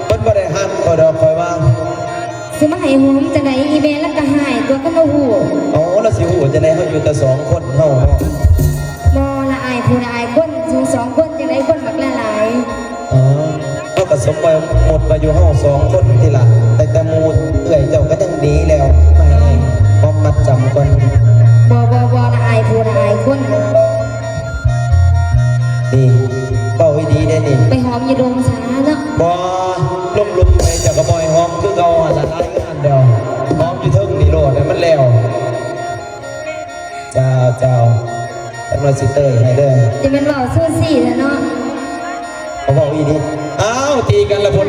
มันบ่ได้หักก็ดอกข่อยว่า สิมาให้หอมจังได๋อีแม่แล้วก็หายตัวก็บ่ฮู้ อ๋อแล้วสิฮู้จะได้เฮาอยู่แต่สองคนเฮาเนาะ บ่ละอายผู้ละอายคนถึงสองคนจังได๋คนบักหลาย อ๋อเขาก็สมไปหมดมาอยู่ห้องสองคนทีละแต่หมูเอื่อยเจ้าก็ยังดีแล้วไม่ให้พอมัดจำก่อน ๆบ่ละอายผู้ละอายคน นี่เป้าให้ดีได้นี่ ไปหอมอยู่โรงสาเนาะ บอลุมไปเจากกระบอยหอมคือเราละลายงานเดียวหอมอยู่เทึ่งนี่โลดให้มันแล้วเจ้าตำรวจสิเตอร์ให้เด้อ จะเป็นเว้าซื่อซี่แหล้วเนาะ เขาบอกอีดีอ้าวตีกันละพน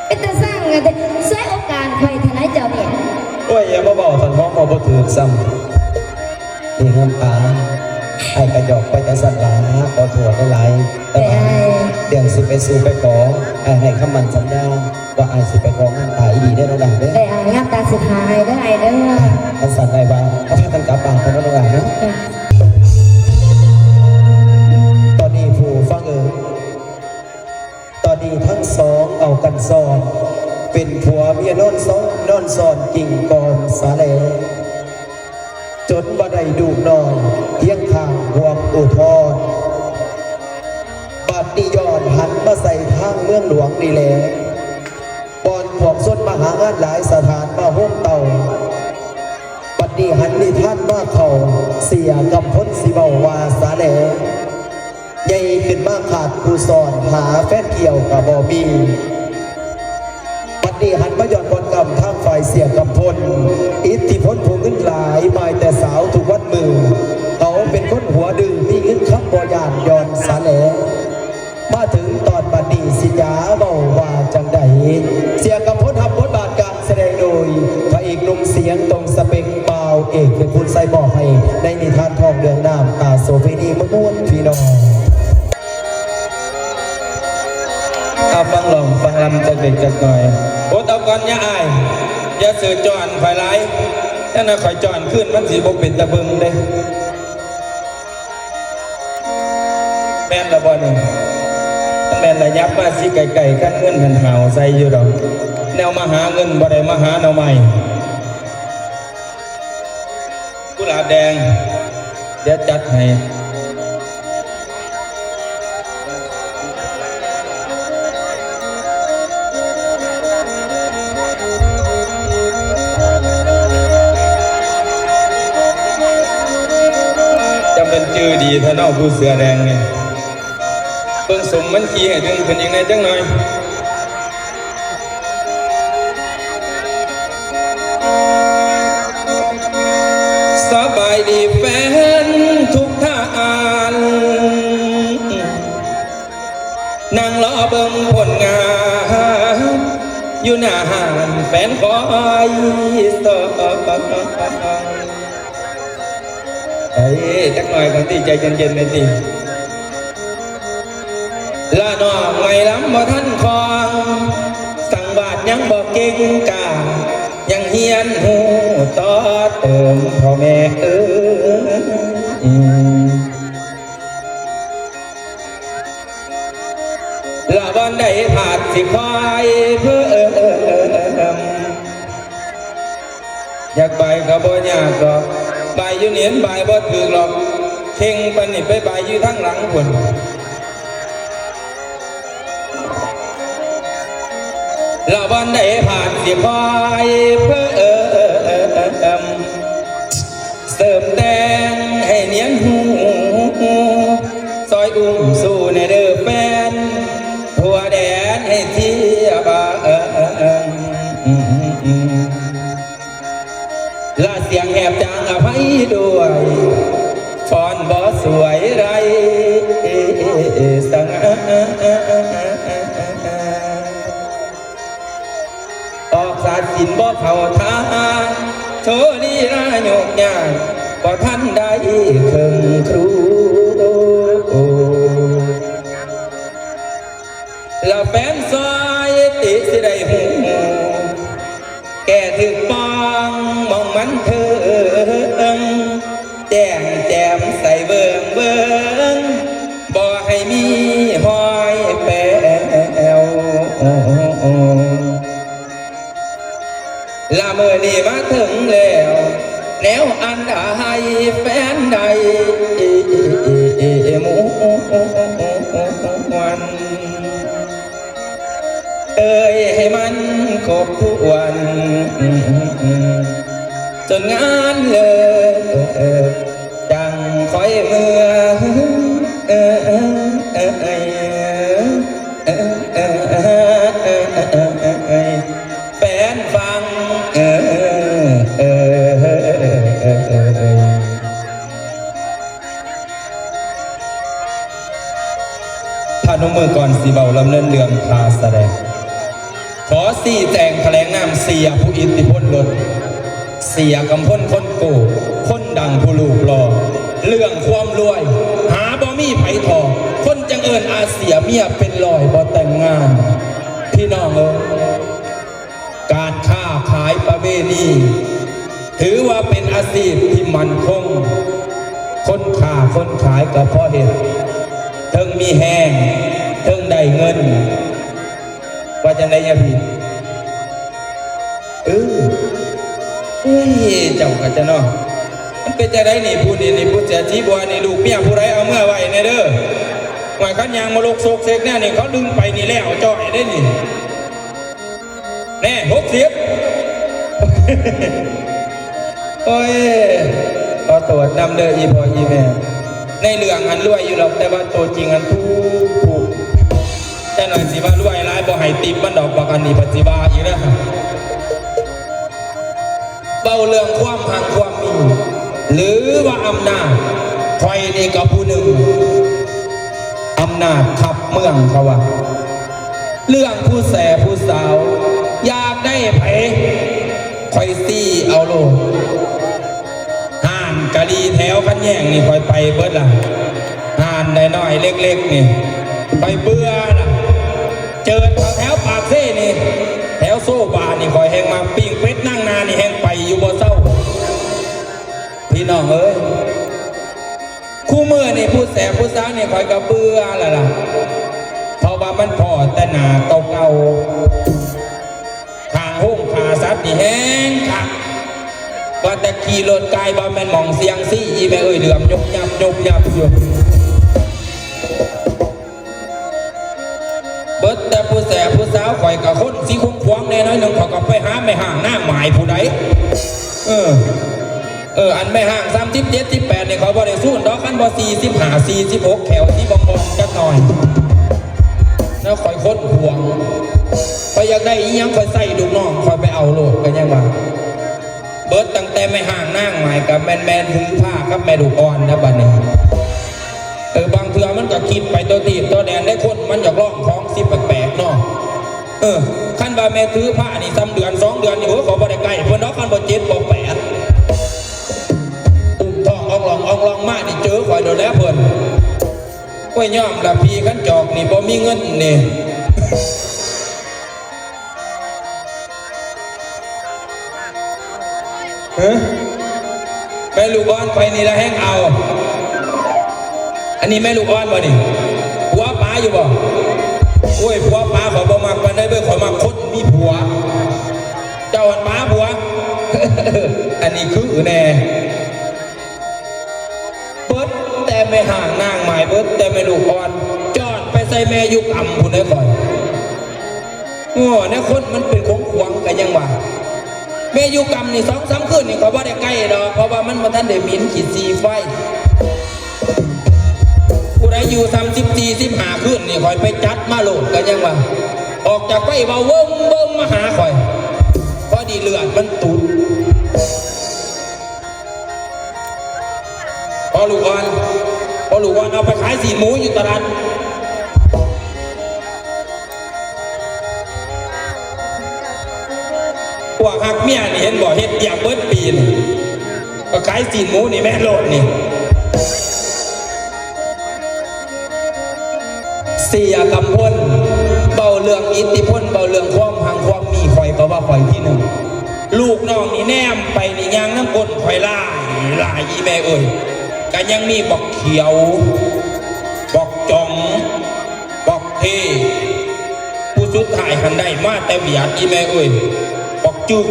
เป็นตาสร้างอะแต่ช่วยโอกาสใครทนายเจ้าเนี่ย โอ้ยอย่ามาบอกสันหอมบอกบ่ถือซ้ำนี่งามตาไอ้กระจอกไปแต่สันหลาขอโทษหลายๆแต่ว่าเดี๋ยวสิไปสู่ไปขอไอ้ให้คำมันสัญญาว่าไอ้สิไปของานตายดีได้อน้องหลานเด้อ ได้อายงามตาสุดท้ายได้อายเด้อ ท่านสั่นไอ้บ้างเขาพากันกลับบ้านกันน้องหลานเนาะตอนนี้ผู้ฟังตอนนี้ทั้งสองเอากันซ้อนเป็นผัวเมียนอนซ้อนกิ่งกอนสาเลจนบ่ได้ดูนอนเพียงข้างห่วงอุทธรบัดนี้ย้อนหันมาใส่ทางเมืองหลวงนี่แหละบอนพวกส้นมาหางานหลายสถานมาห้มเต่าบัดนี้หันนี่ท่านมาเขาเสียกำพ้นสิเบาวาสาแหลใหญ่ขึ้นมาขาดผู้สอนหาแฟนเกี่ยวกับบอบีบัดนี้หันมาหย่อนบนกำทางฝ่ายเสียกำพ้นอิทธิพลผู้เงินหลายมาแต่สาวถูกวัดมือเขาเป็นคนหัวดื้อมีเงินขับบอยานย้อนสาแหลมาถึงตอนบัดนี้สิยาเบาว่าจังใดเสียกำพ้นทำบทบาทการแสดงโดยพระเอกหนุ่มเสียงตรงสเปกเปล่าเอกเป็นผู้ใส่บอกให้ในนิทานทองเรืองน้ำตาโซฟีนีมะม่วนพี่น้องฟังลองฟังลำจากเด็กจากหน่อยโอ้ตะกอนอย่าอายอย่าเสือจอนคอยไล่ถ้าน่ะคอยจอนขึ้นมันสีบกเป็นตะบึงเลยแม่นละบ่หนึ่งแม่นระยับมาสิไก่ขั้นเงินหันหาวใส่อยู่ดอกแนวมาหาเงินบ่ได้มาหาแนวใหม่กุหลาบแดงเดี๋ยวจัดให้จำเป็นชื่อดีท่านเอาผู้เสือแดงไงเพิ่งสมมันขี้ให้ดึงขึ้นยังไงจังหน่อยสบายดีแฟนทุกท่านนั่งรอเบิ่งผลงานอยู่หน้าห้านแฟนคอยสอบเฮ้ยจักหน่อยก่อนที่ใจเย็นๆเลยสิละน้องไงล้ำบ่ท่านคอง ยังบอกเก่งกายังเฮียนหูต่อเติมพ่อแม่ละวันใดอาจสิคอยเพิ่มอยากไปก็บ่ยากหรอกไปอยู่เนียนไปบ่ถึงหรอกเข่งปนิดไปอยู่ทั้งหลังคนละวันใดผ่านสิคอยเพิ่มเสริมแต่งให้เนียนหูซอยอุ้มสู่ในเด้อแฟนทั่วแดนให้เที่ยบละเสียงแหบจางอภัยด้วยฟอนบ่สวยไรสังออกสาดสินบ่เข้าทางโชลีราโยกยากบ่ทันได้ครึ่งครูละแฟนซอยติสิได้หูแก่ถึงปองมองมันเถิงแจ่มแจ่มใส่เบิ่งบ่ให้มีห้อยแปวละเมื่อนี้มาถึงแล้วแนวอันใดแฟนใดหมูวันให้มันครบทุกวันจนงานเลยจังคอยเมื่อแฟนฟังพนมมือก่อนสีเบาลำเนินเรื่องพาแสดงขอสี่แจงแถลงนามเสียผู้อิทธิพลลดเสียกำพ้นคนโกคนดังผู้ลูกหล่อเรื่องความรวยหาบ่มีไผทองคนจังเอิญอาเสียเมียเป็นลอยบ่แต่งงานพี่น้องการค้าขายประเวณีถือว่าเป็นอาชีพที่มั่นคงคนค้าคนขายกับพ่อเห็นเทิงมีแห้งเทิงได้เงินว่าจะไหนยาพี่เจ้าก็จะเนาะมันเป็นจะได้นี่พูดนี่พูดเสียชีบัวนี่ลูกเมียผู้ไรเอาเมื่อไหวเนี่ยเด้อหมายขันยางมาลกโศกเสกเนี่ยนี่เขาดึงไปนี่แล้วจ่อยได้นี่แน่60โอ้ยขอตรวจนำเด้ออีพ่ออีแม่ในเรื่องอันรวยอยู่หรอกแต่ว่าตัวจริงอันถูกแต่หน่อยสิว่ารวยร้ายบ่ให้ติบมันดอกประกันนี่ปัจจิบาอีกนะเบาเรื่องความหักความมีหรือว่าอำนาจใครนี่กับผู้หนึ่งอำนาจขับเมืองเขาว่าเรื่องผู้แสผู้สาวอยากได้ไผคอยซี่เอาโลดห่านกะลีแถวขันแย่งนี่คอยไปเบิดล่ะห่านได้น้อยเล็กๆนี่ไปเบื่อล่ะเจอแถวปากเซ่นี่แถวโซ่บานี่คอยแหงมาปิ้งเป็ดนั่งนานี่แหงไปอยู่บ่เศร้าพี่น้องคู่มือนี่ผู้แสบผู้สาวนี่คอยกระเบื่อล่ะเพราะว่ามันพอแต่หนาเก่าทางห้องขาซัดนี่แห้งขักว่าแต่ขี่รถกายบ่แม่นมองเสียงซี่อีแม่เหลื่อมยกยับอยู่เบิดแต่ผู้แสบผู้สาวข่อยกับคนสีคุ้งควงแน่น้อยหนึ่งเขาก็ไปหาไม่ห่างหน้าหมายผู้ใดอันไม่ห่าง37 18เนี่ยเขาบ่ได้สู้ดอกกันบ่45 46แขวที่บองจักหน่อยแล้วข่อยคนห่วงข่อยอยากได้อีหยังข่อยใส่ลูกน้องข่อยไปเอาโลดกันยังว่าเบิดตั้งแต่ไม่ห่างนั่งหมายกับแมนถือผ้ากับแม่ลูกอ่อนนะบัดนี้บางเถื่อมันก็คิดไปตัวตีบตัวแดนได้คนมันอยากร้องของสิแปลกๆเนาะขั้นบาแม่ถือผ้านี่3 เดือน 2 เดือนนี่โอ้ขอบ่ได้ใกล้เพิ่นเนาะขั้นบ่7 บ่ 8อุ้มท้องอ่องลองมานี่เจอข่อยโดนแล้วเพิ่นกล้วยย่อมละพี่ขันจอกนี่บ่มีเงินนี่ แม่ลูกอ่อนไปนี่ละแห้งเอา อันนี้แม่ลูกอ่อนบ่นี่ผัวป้าอยู่บ่โอ้ยผัวป้าขอบ่มักกันได้เบ้อขอมักคนมีผัว เจ้าหันป้าผัว อันนี้คือแน่เบิดแต่ไม่ห่างนางหมายเบิดแต่ไม่ลูกอ่อนจอดไปใส่แม่ยุกอ่ำผู้ใดก่อนโอ้เนี่ยคนมันเป็นของขวางกันยังวะแม่ยุกอ่ำนี่2-3คืนนี่เขาบ่ได้ใกล้ดอกเพราะว่ามันมาท่านได้มินขีดซีไฟผู้ใดอยู่34-15คืนนี่คอยไปจัดมาโหลดกันยังวะออกจากไปว่าเบิ้มมาหาคอยพอดีเลือดมันตุดพอลูกอ่อนเอาไปขายสีหมูอยู่ตลาดพวกหักเมียนี่เห็นบ่เฮ็ดเดียบเบิดปีนก็ขายสีหมูนี่แม่โลดนี่เสียกำพลเบาเรื่องอิทธิพลเบาเรื่องความหังความมีคอยก็ว่าคอยที่หนึ่งลูกน้องนี่แนมไปนี่ยางน้ำก้นคอยล่าอีแม่เอ้ยก็ยังมีบอกเขียวบอกจองบอกเทผู้สุดท้ายหันได้มาแต่เบียดอีแม่เอ้ยบอกจุก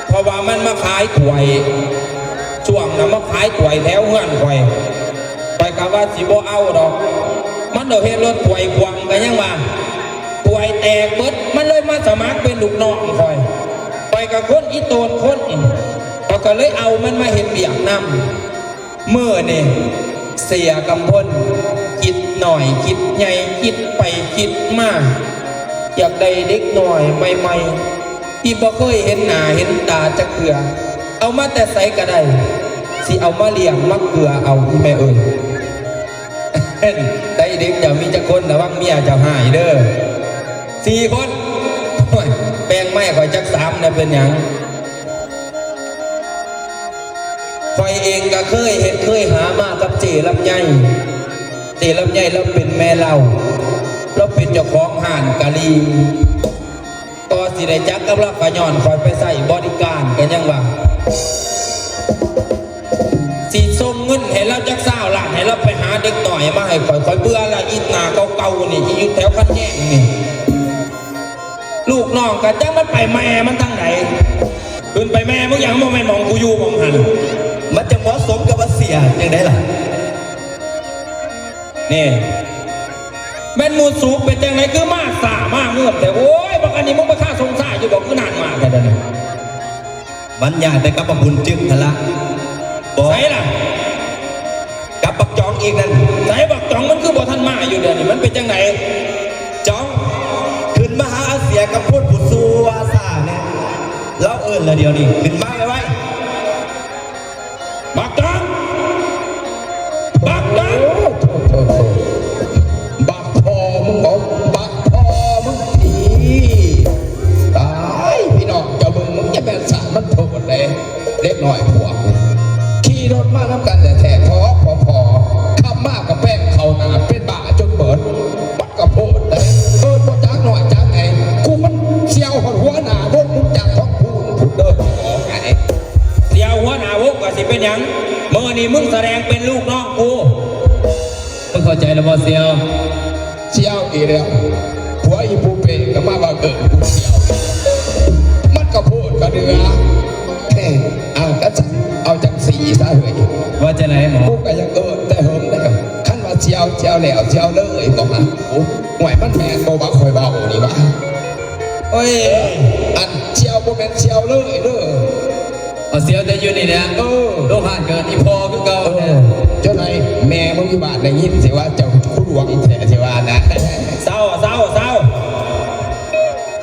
เพราะว่ามันมาขายถ้วยช่วงนั้นมาขายถ้วยแถวเฮือนคอยไปกะว่าสิบ่เอาดอกมันเดือดเฮ็ดรถถ้วยควงกันยังมาถ้วยแตกเบิดมันเลยมาสมัครเป็นลูกน้องคอยไปกับคนอีโตนคนก็เลยเอามันมาเห็นเบียกนำเมื่อนี่เสียกำพลคิดหน่อยคิดใหญ่คิดไปคิดมากอยากได้เด็กหน่อยใหม่ๆที่บ่เคยเห็นหน้าเห็นตาจะเกลือเอามาแต่ใส่ก็ได้สิเอามาเลี้ยงมาเกลือเอาที่แม่เอ่ยได้เด็กจะมีจักคนระวังเมียจะหายเด้อ4 คนแปลงไม้ข่อยจัก3นะเป็นหยังคอยเองก็เคยหามากับเจลำไยเราเป็นแม่เราเป็นเจ้าของห่านกะลีก็สิได้จักกับเราขย้อนคอยไปใส่บริการกันยังว่าสิส่งเงินให้เราจัก20 ล้านให้เราไปหาเด็กหน่อยมาให้คอยเบื่อละอีหน้าเก่าๆนี่ที่อยู่แถวคันแย่งนี่ลูกน้องกันจังมันไปแม่มันทั้งไหนขึ้นไปแม่มึงยังไม่มองกูอยู่มองหันมันจะเหมาะสมกับว่าเสียยังไงล่ะนี่แม่นมูสูบเป็นจังไหนคือมากสามากเงื่อนแต่โอ้ยบางอันนี้มึงไปฆ่าสงสารอยู่บอกคือนานมากแค่นั้นบรรยายแต่กับบุญจึงทะละใส่ล่ะกับบักจองอีกนั่นใส่บักจองมันคือบ่ทันมาอยู่เดี๋ยวนี้มันเป็นจังไหนจองขึ้นมาหาเสียกับพูดผู้ซัวซาเนี่ยแล้วเอิญละเดียวนี่ขึ้นมาไว้บักจังบักพอมึงบอกบักพอมึงผีตายพี่น้องเจ้ามึงจะเป็นสารมันโทษเลยเล็กน้อยพวกขี่รถมาทำกันแต่แท้พอขับมากกับแป้งเขาหนาเป็นบ้าจนเบิดบักกระโพดเลยบ่จักหน่อยจักไงกูมันเสียวหัวหน้าวงมึงจักท้องพูดเดินออกไงเสียวหัวหน้าวงก็สิเป็นหยังเมื่อนี้มึงแสดงเป็นลูกน้องกูมึงเข้าใจแล้วบ่เสียวอีแล้วผัวอีปูเป้ก็มาว่ากูเสียวมันกระโพดกระเดือเอาจังสีซะเฮ้ยว่าจะไหนหมอกูก็ยังแต่เฮิมแล้วขั้นว่าเชียวแล้วเชียวเลยบอกฮะโอ้ห่วยมันแมนบ่ว่าคอยเบานี่วะโอ้ยอันเชียวบ่แม่นเชียวเลยเด้อเอาเสียวแต่อยู่นี่เนี่ยโลกผ่านเกิดอีพอคือเก่าเจ้านายแม่มึงอยู่บ้านได้ยินสิว่าเจ้าคุณหลวงแท้สิว่านะเศร้า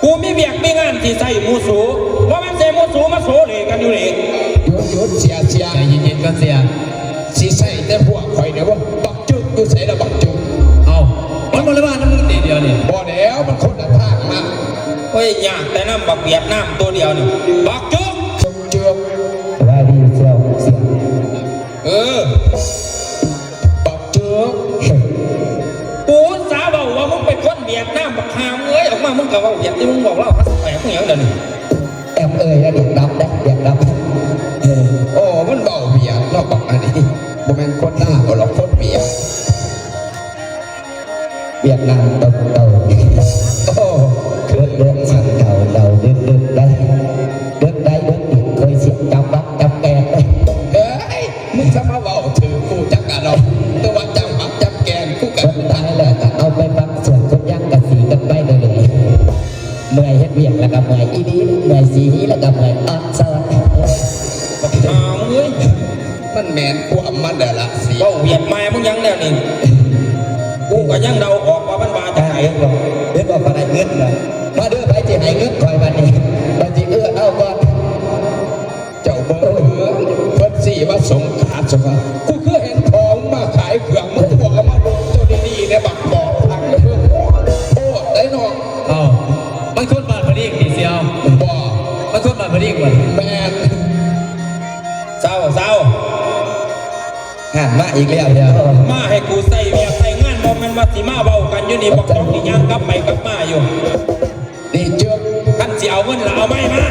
กูมีเบียกมีงานที่ใส่มูสูว่ามันใส่มูสูมาโซเลยกันอยู่นี่หยุดเสียใจเย็นๆก็เสียสิใส่แต่พวกข่อยเดี๋ยวว่าบักจุกอยู่ใส่ละบักจุกเอามันบริวารน้ำมึงตีเดียวนี่บ่แล้วมันคนละทางมาโอ้ยยากแต่น้ำบักเบียดน้ำตัวเดียวนี่บักจุกได้ดีเสียวบักจุกกูสาบอกว่ามึงเป็นคนเบียดน้ำบักหามเอ้ยออกมามึงกับว่าเบียดที่มึงบอกเล่าฮัสแปลกมึงอย่างเดิน แอบเอ่ยแล้วเด็กรับได้เด็กรับโอ้มันเบาเบียร์นอกบอกอันนี้บ่แม่นคนหน้าบ่หรอกคนเบียร์ เวียดนามเต่าโอ้เลือกสั่งเต่าเลือกได้เลือกอีกเคยเสียจับรักจับแกงได้ เฮ้ยมึงจะมาเบาถือกูจักกันเราแต่ว่าจับหักจับแกนกูกัน สุดท้ายเลยเอาไปฟังส่วนคนย่างกับสีกันไปเลยเมื่อยเฮ็ดเวียงแล้วก็เมื่อยอีนี้เมื่อยสีแล้วก็เมื่อยอ่อนซ้อน ถามเว้ย มันแมนความมันเด้อละสิ เว้าเวียดมามึงยังแล้วนี่กูก็ยังเดาออกว่ามันมาจากไหน เฮ็ดว่าอะไรเงินนะมาเด้อไปสิให้เงินคอยวันนี้มันสิเอาก่อน เจ้าเบิ่งเพิ่นสิว่าสงขาดสงขาดกูคือเห็นของมาขายเครื่องมึงพวกเอามาดูตัวดีๆเนี่ยบักบอกทางเลยเพิ่นโอ้ได้เนาะ เอามันคนบาดพอดีกี่เสียว บ่ มันคนบาดพอดีกว่า แม่น เศร้า หันมาอีกแล้วเดี๋ยว มาให้กูใส่เวียกใส่งานบ่แมันว่าสิมาเว้ากันอยู่นี่บอกต้องนี่ยังกลับไปกลับมาอยู่ นี่เจ้า คันสิเอาเงินละเอาไม่มา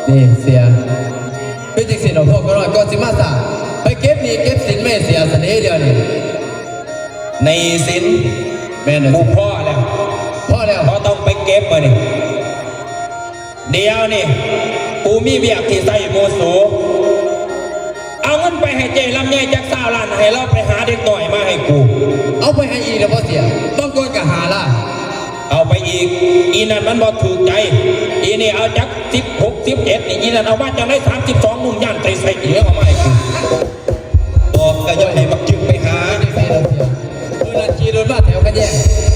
นี่เสียพี่จิกสินของพวกก็รอดก็สิมาสาไปเก็บนี่เก็บสินไม่เสียเสน่ห์เดียวนี่ ในสิน แม่น กูพ่อแล้ว พ่อแล้ว พอต้องไปเก็บมานี่เดี๋ยวนี่กูมีเวียกที่ใส่โมโสเอาเงินไปให้เจลำไยจาก20 ล้านให้เราไปหาเด็กหน่อยมาให้กู เอาไปให้อีแล้วพ่อเสียต้องโกนกับหาล่ะ เอาไปอีกอีนั่นมันบอกถูกใจอีนี่เอาจัก16 17นี่อีนั่นเอาว่าจะได้32นุ่มย่านใส่เอียเอามาให้กูบอกก็จะให้บักจึงไปหา เมื่อนาทีโดนบ้าแถวกันแย่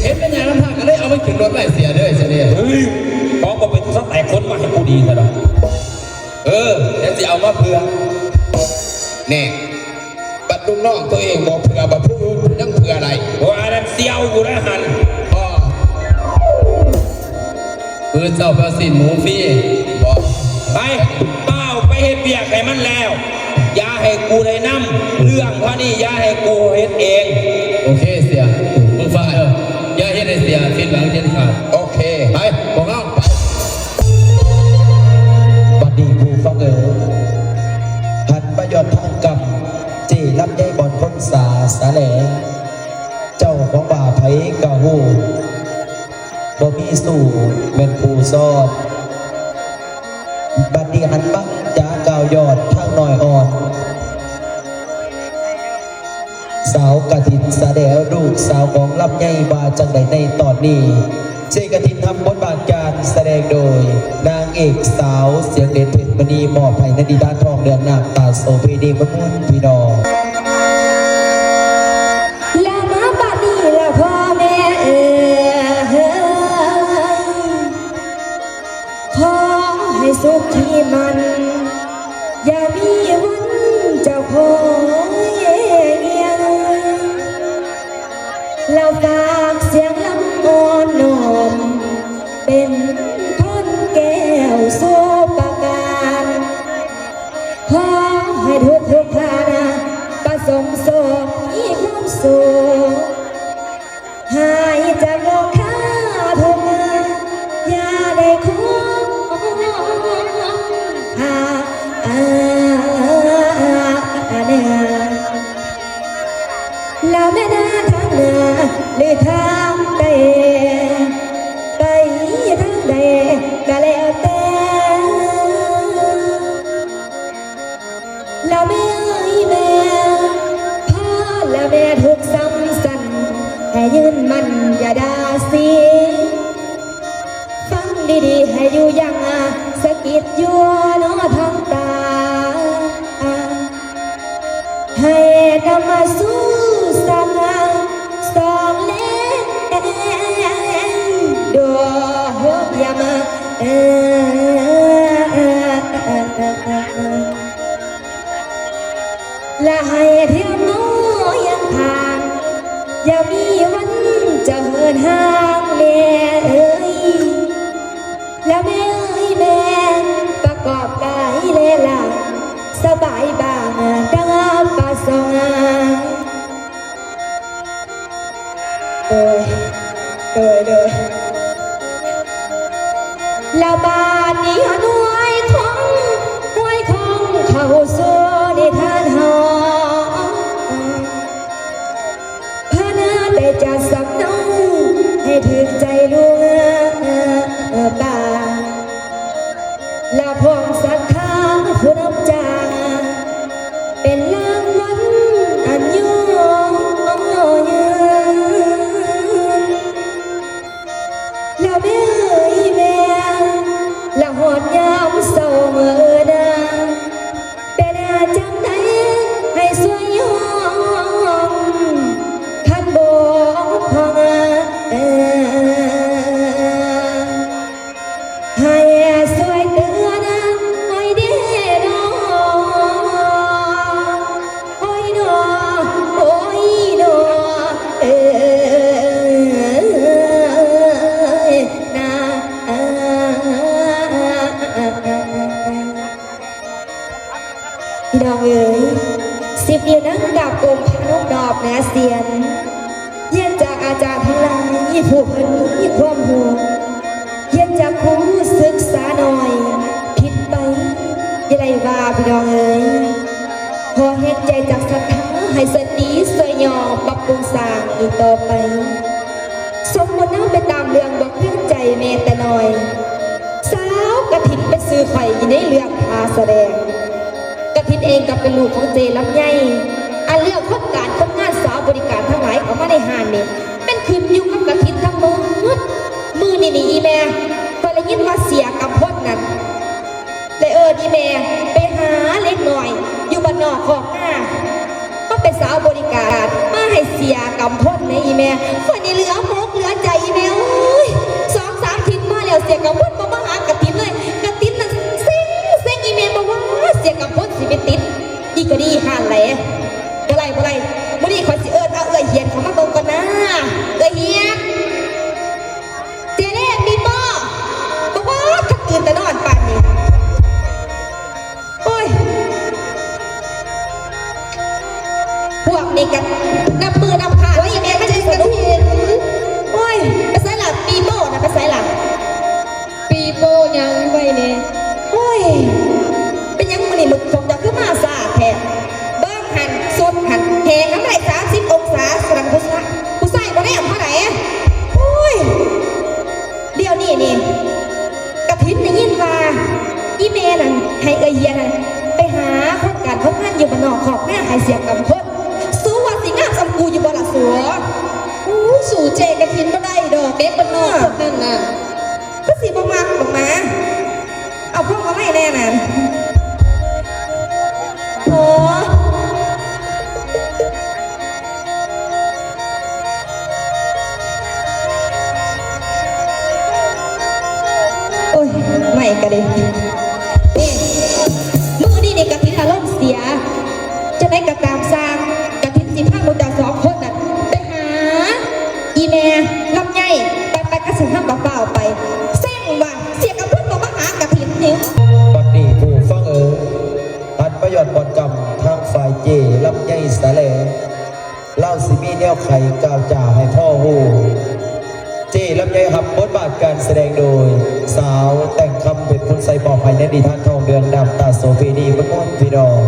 เห็นเป็นอย่างนั้นพากันเลยเอาไปขึ้นรถไล่เสียด้วยเสน่ห์ เฮ้ยบอกก็ไปสักแต่คนมาให้กูดีซะดอกเดี๋ยวสิเอามาเพื่อ แน่บัดลุงน้องตัวเองบ่เผื่อบ่ผู้อื่นยังเผื่ออะไร ว่าอันนั้นเสียวกูแล้วหัน บ่ ปืนเจ้าเพื่อสินหมูฟรี บ่ ไปเป้าไปเฮ็ดเบียกให้มันแล้วอย่าให้กูได้นำเรื่องเพราะนี่อย่าให้กูเฮ็ดเอง โอเคเสียมึงฟังเด้ออย่าเฮ็ดให้เสียสิ้นหวังเด็ดขาด โอเค ไปบอกเอาไปบัดดีผู้ฟังหันประโยชน์ทางกรรมจีรับได้บอลคนสาแหลเจ้าของบ่าไผกะหูบ่มีสู่เป็นผู้ซอดบัดดีหันบักจาก่าวยอดทางหน่อยอ่อนสาวกะทินสะแดวลูกสาวของลำไยบาจังใดในตอนนี้เจกะทินทำบทบาทการแสดงโดย นางเอกสาวเสียงเด่นเพชรมณีมอบให้นดีดาทองเดือนหน้าตาโสเภณีมะม่วงพี่น้องแล้วมาบัดนี้ละพ่อแม่ขอให้สุขที่มัน อย่ามีวันเจ้าของเงียงแล้วฝากเสียงลำอ่อนนอมเป็นท่อนแก้วโซปาการขอให้ทุกท่านประสมโศกมีความสุขหายจากโลกข้าทุกข์อย่าได้คุ้มแล้วแม่นาทางเหนือหรือทางใต้ไปทางใดก็แล้วแต่แล้วแม่แม่พ่อแล้วแม่ทุกซ้ำสั่นให้ยืนมันอย่าด่าสีฟังดีๆให้อยู่ยังสะกิดยัวน้อทางตาให้นำมาสู่สังสองเล่ดวงยามและให้เที่ยวน้อยยังผ่านอย่ามีวันจะเหินห่างแม่เอ้ยและแม่เอ้ยแม่ประกอบกายเลล่ะสบายบ้างดังปะสงโดย แล้วบาดนี้หน่วยของเข้าสู่ในทานหอพระนาได้จัดสำเนาให้ถึกใจลูกป่าและพองศรัทธาผู้นำจาเป็นรางวัลอันยืนแล้วแม่เอ๋ยแม่และหอดยามเศร้าเมื่อดาเป็นจังใดให้สวยยอมท่านบอกพองให้สวยเตือนหน่อยเด้อน้องโอ้ยน้อโอ้ยน้อนะพี่น้องเอ๋ย10 นิ้วนั่งกับกรมพานุดอบนะเสียนเยี่ยนจากอาจารย์ทั้งหลายผู้เพิ่นมีความหูเยี่ยนจากผู้ศึกษาหน่อยผิดไปอย่าได้ว่าพี่น้องเอ๋ยขอเฮ็ดใจจากศรัทธาให้สติสวยยอปรับปรุงสร้างอีกต่อไปสมบูรณ์นั่งไปตามเรื่องบอกเพื่อนใจเมตแต่น้อยสาวกระถินไปซื้อไข่อยู่ในเรื่องพาแสดงกระถินเองกับเป็นลูกของเจลำไยอันเรื่องคนการคนงานสาวบริการทั้งหลายเขามาในห้างนี่เป็นคืนอยู่กับกระถินทั้งมือนี่อีแม่พอได้ยินว่าเสียกำพดนั่นเลยดีแม่ไปหาเล็กหน่อยอยู่บ้านนอกขอกหน้าก็เป็นสาวบริการมาให้เสียกำพดในอีแม่คนนี้เหลือมกเหลือใจอีแม่โอ้ย2-3 ทิศมาแล้วเสียกำพดมาหากระถินเลยกระถินนั่นเซ็งอีแม่บอกว่าเสียกำพดสิไปติดดีก็ดีห่านแหละบ่ไรมื้อนี้ขอสิเอาเฮียนเขามาเบิ่งก่อนนะเฮียนเจเล่มีบ่บอกว่าถ้าตื่นแต่นอนป่านนี้โอ้ยพวกนี้กันนับมือนับขาว่าอีแม่ไม่ได้สนุกโอ้ยไปใส่หลับปีโป้นะไปใส่หลับปีโป้ยังไว้เนี่ยโอ้ยเป็นยังมื้อนี้มึกคงจะขึ้นมาซาแท้เบิ่งหันสดหันแหงน้ำไหล30 องศาสำหรับผู้ชายบ่ได้เท่าไหร่โอ้ยเดี๋ยวนี้นี่กระถินได้ยินว่าอีเมนั่นให้เฮียนั่นไปหาคนการคนงานอยู่บ้านนอกขอกหน้าให้เสียกำพดสู้ว่าสิงามสำกูอยู่บ่ละสัวสู่เจกระถินบ่ได้ดอกเด็กบ้านนอกพวกนั้นน่ะก็สิบ่มักบอกมาเอาพวกมาให้แน่น่ะโอ้โอ้ยไม่กระเด็นนี่มือนี่กระถินอารมณ์เสียจะได้กระตามสร้างกระถิน15 มูลจาก2 คนน่ะไปหาอีแม่ลำไยไปกระสุนห้ามกระเป๋าไปแซงว่าเสียกับเพื่อนมาหากระถินนี่ บัดนี้ผู้ฟังตัดประโยชน์บทกรรมทางฝ่ายเจลำไยสะแลเล่าสิมีแนวไขกล่าวจ่าให้พ่อหูเจลำไยหับบทบาทการแสดงโดย สาวแต่งคำเป็นคนใส่บอกภายในนิทานทองเดือนดำตาโซฟีดีมะม่วงพี่ดอง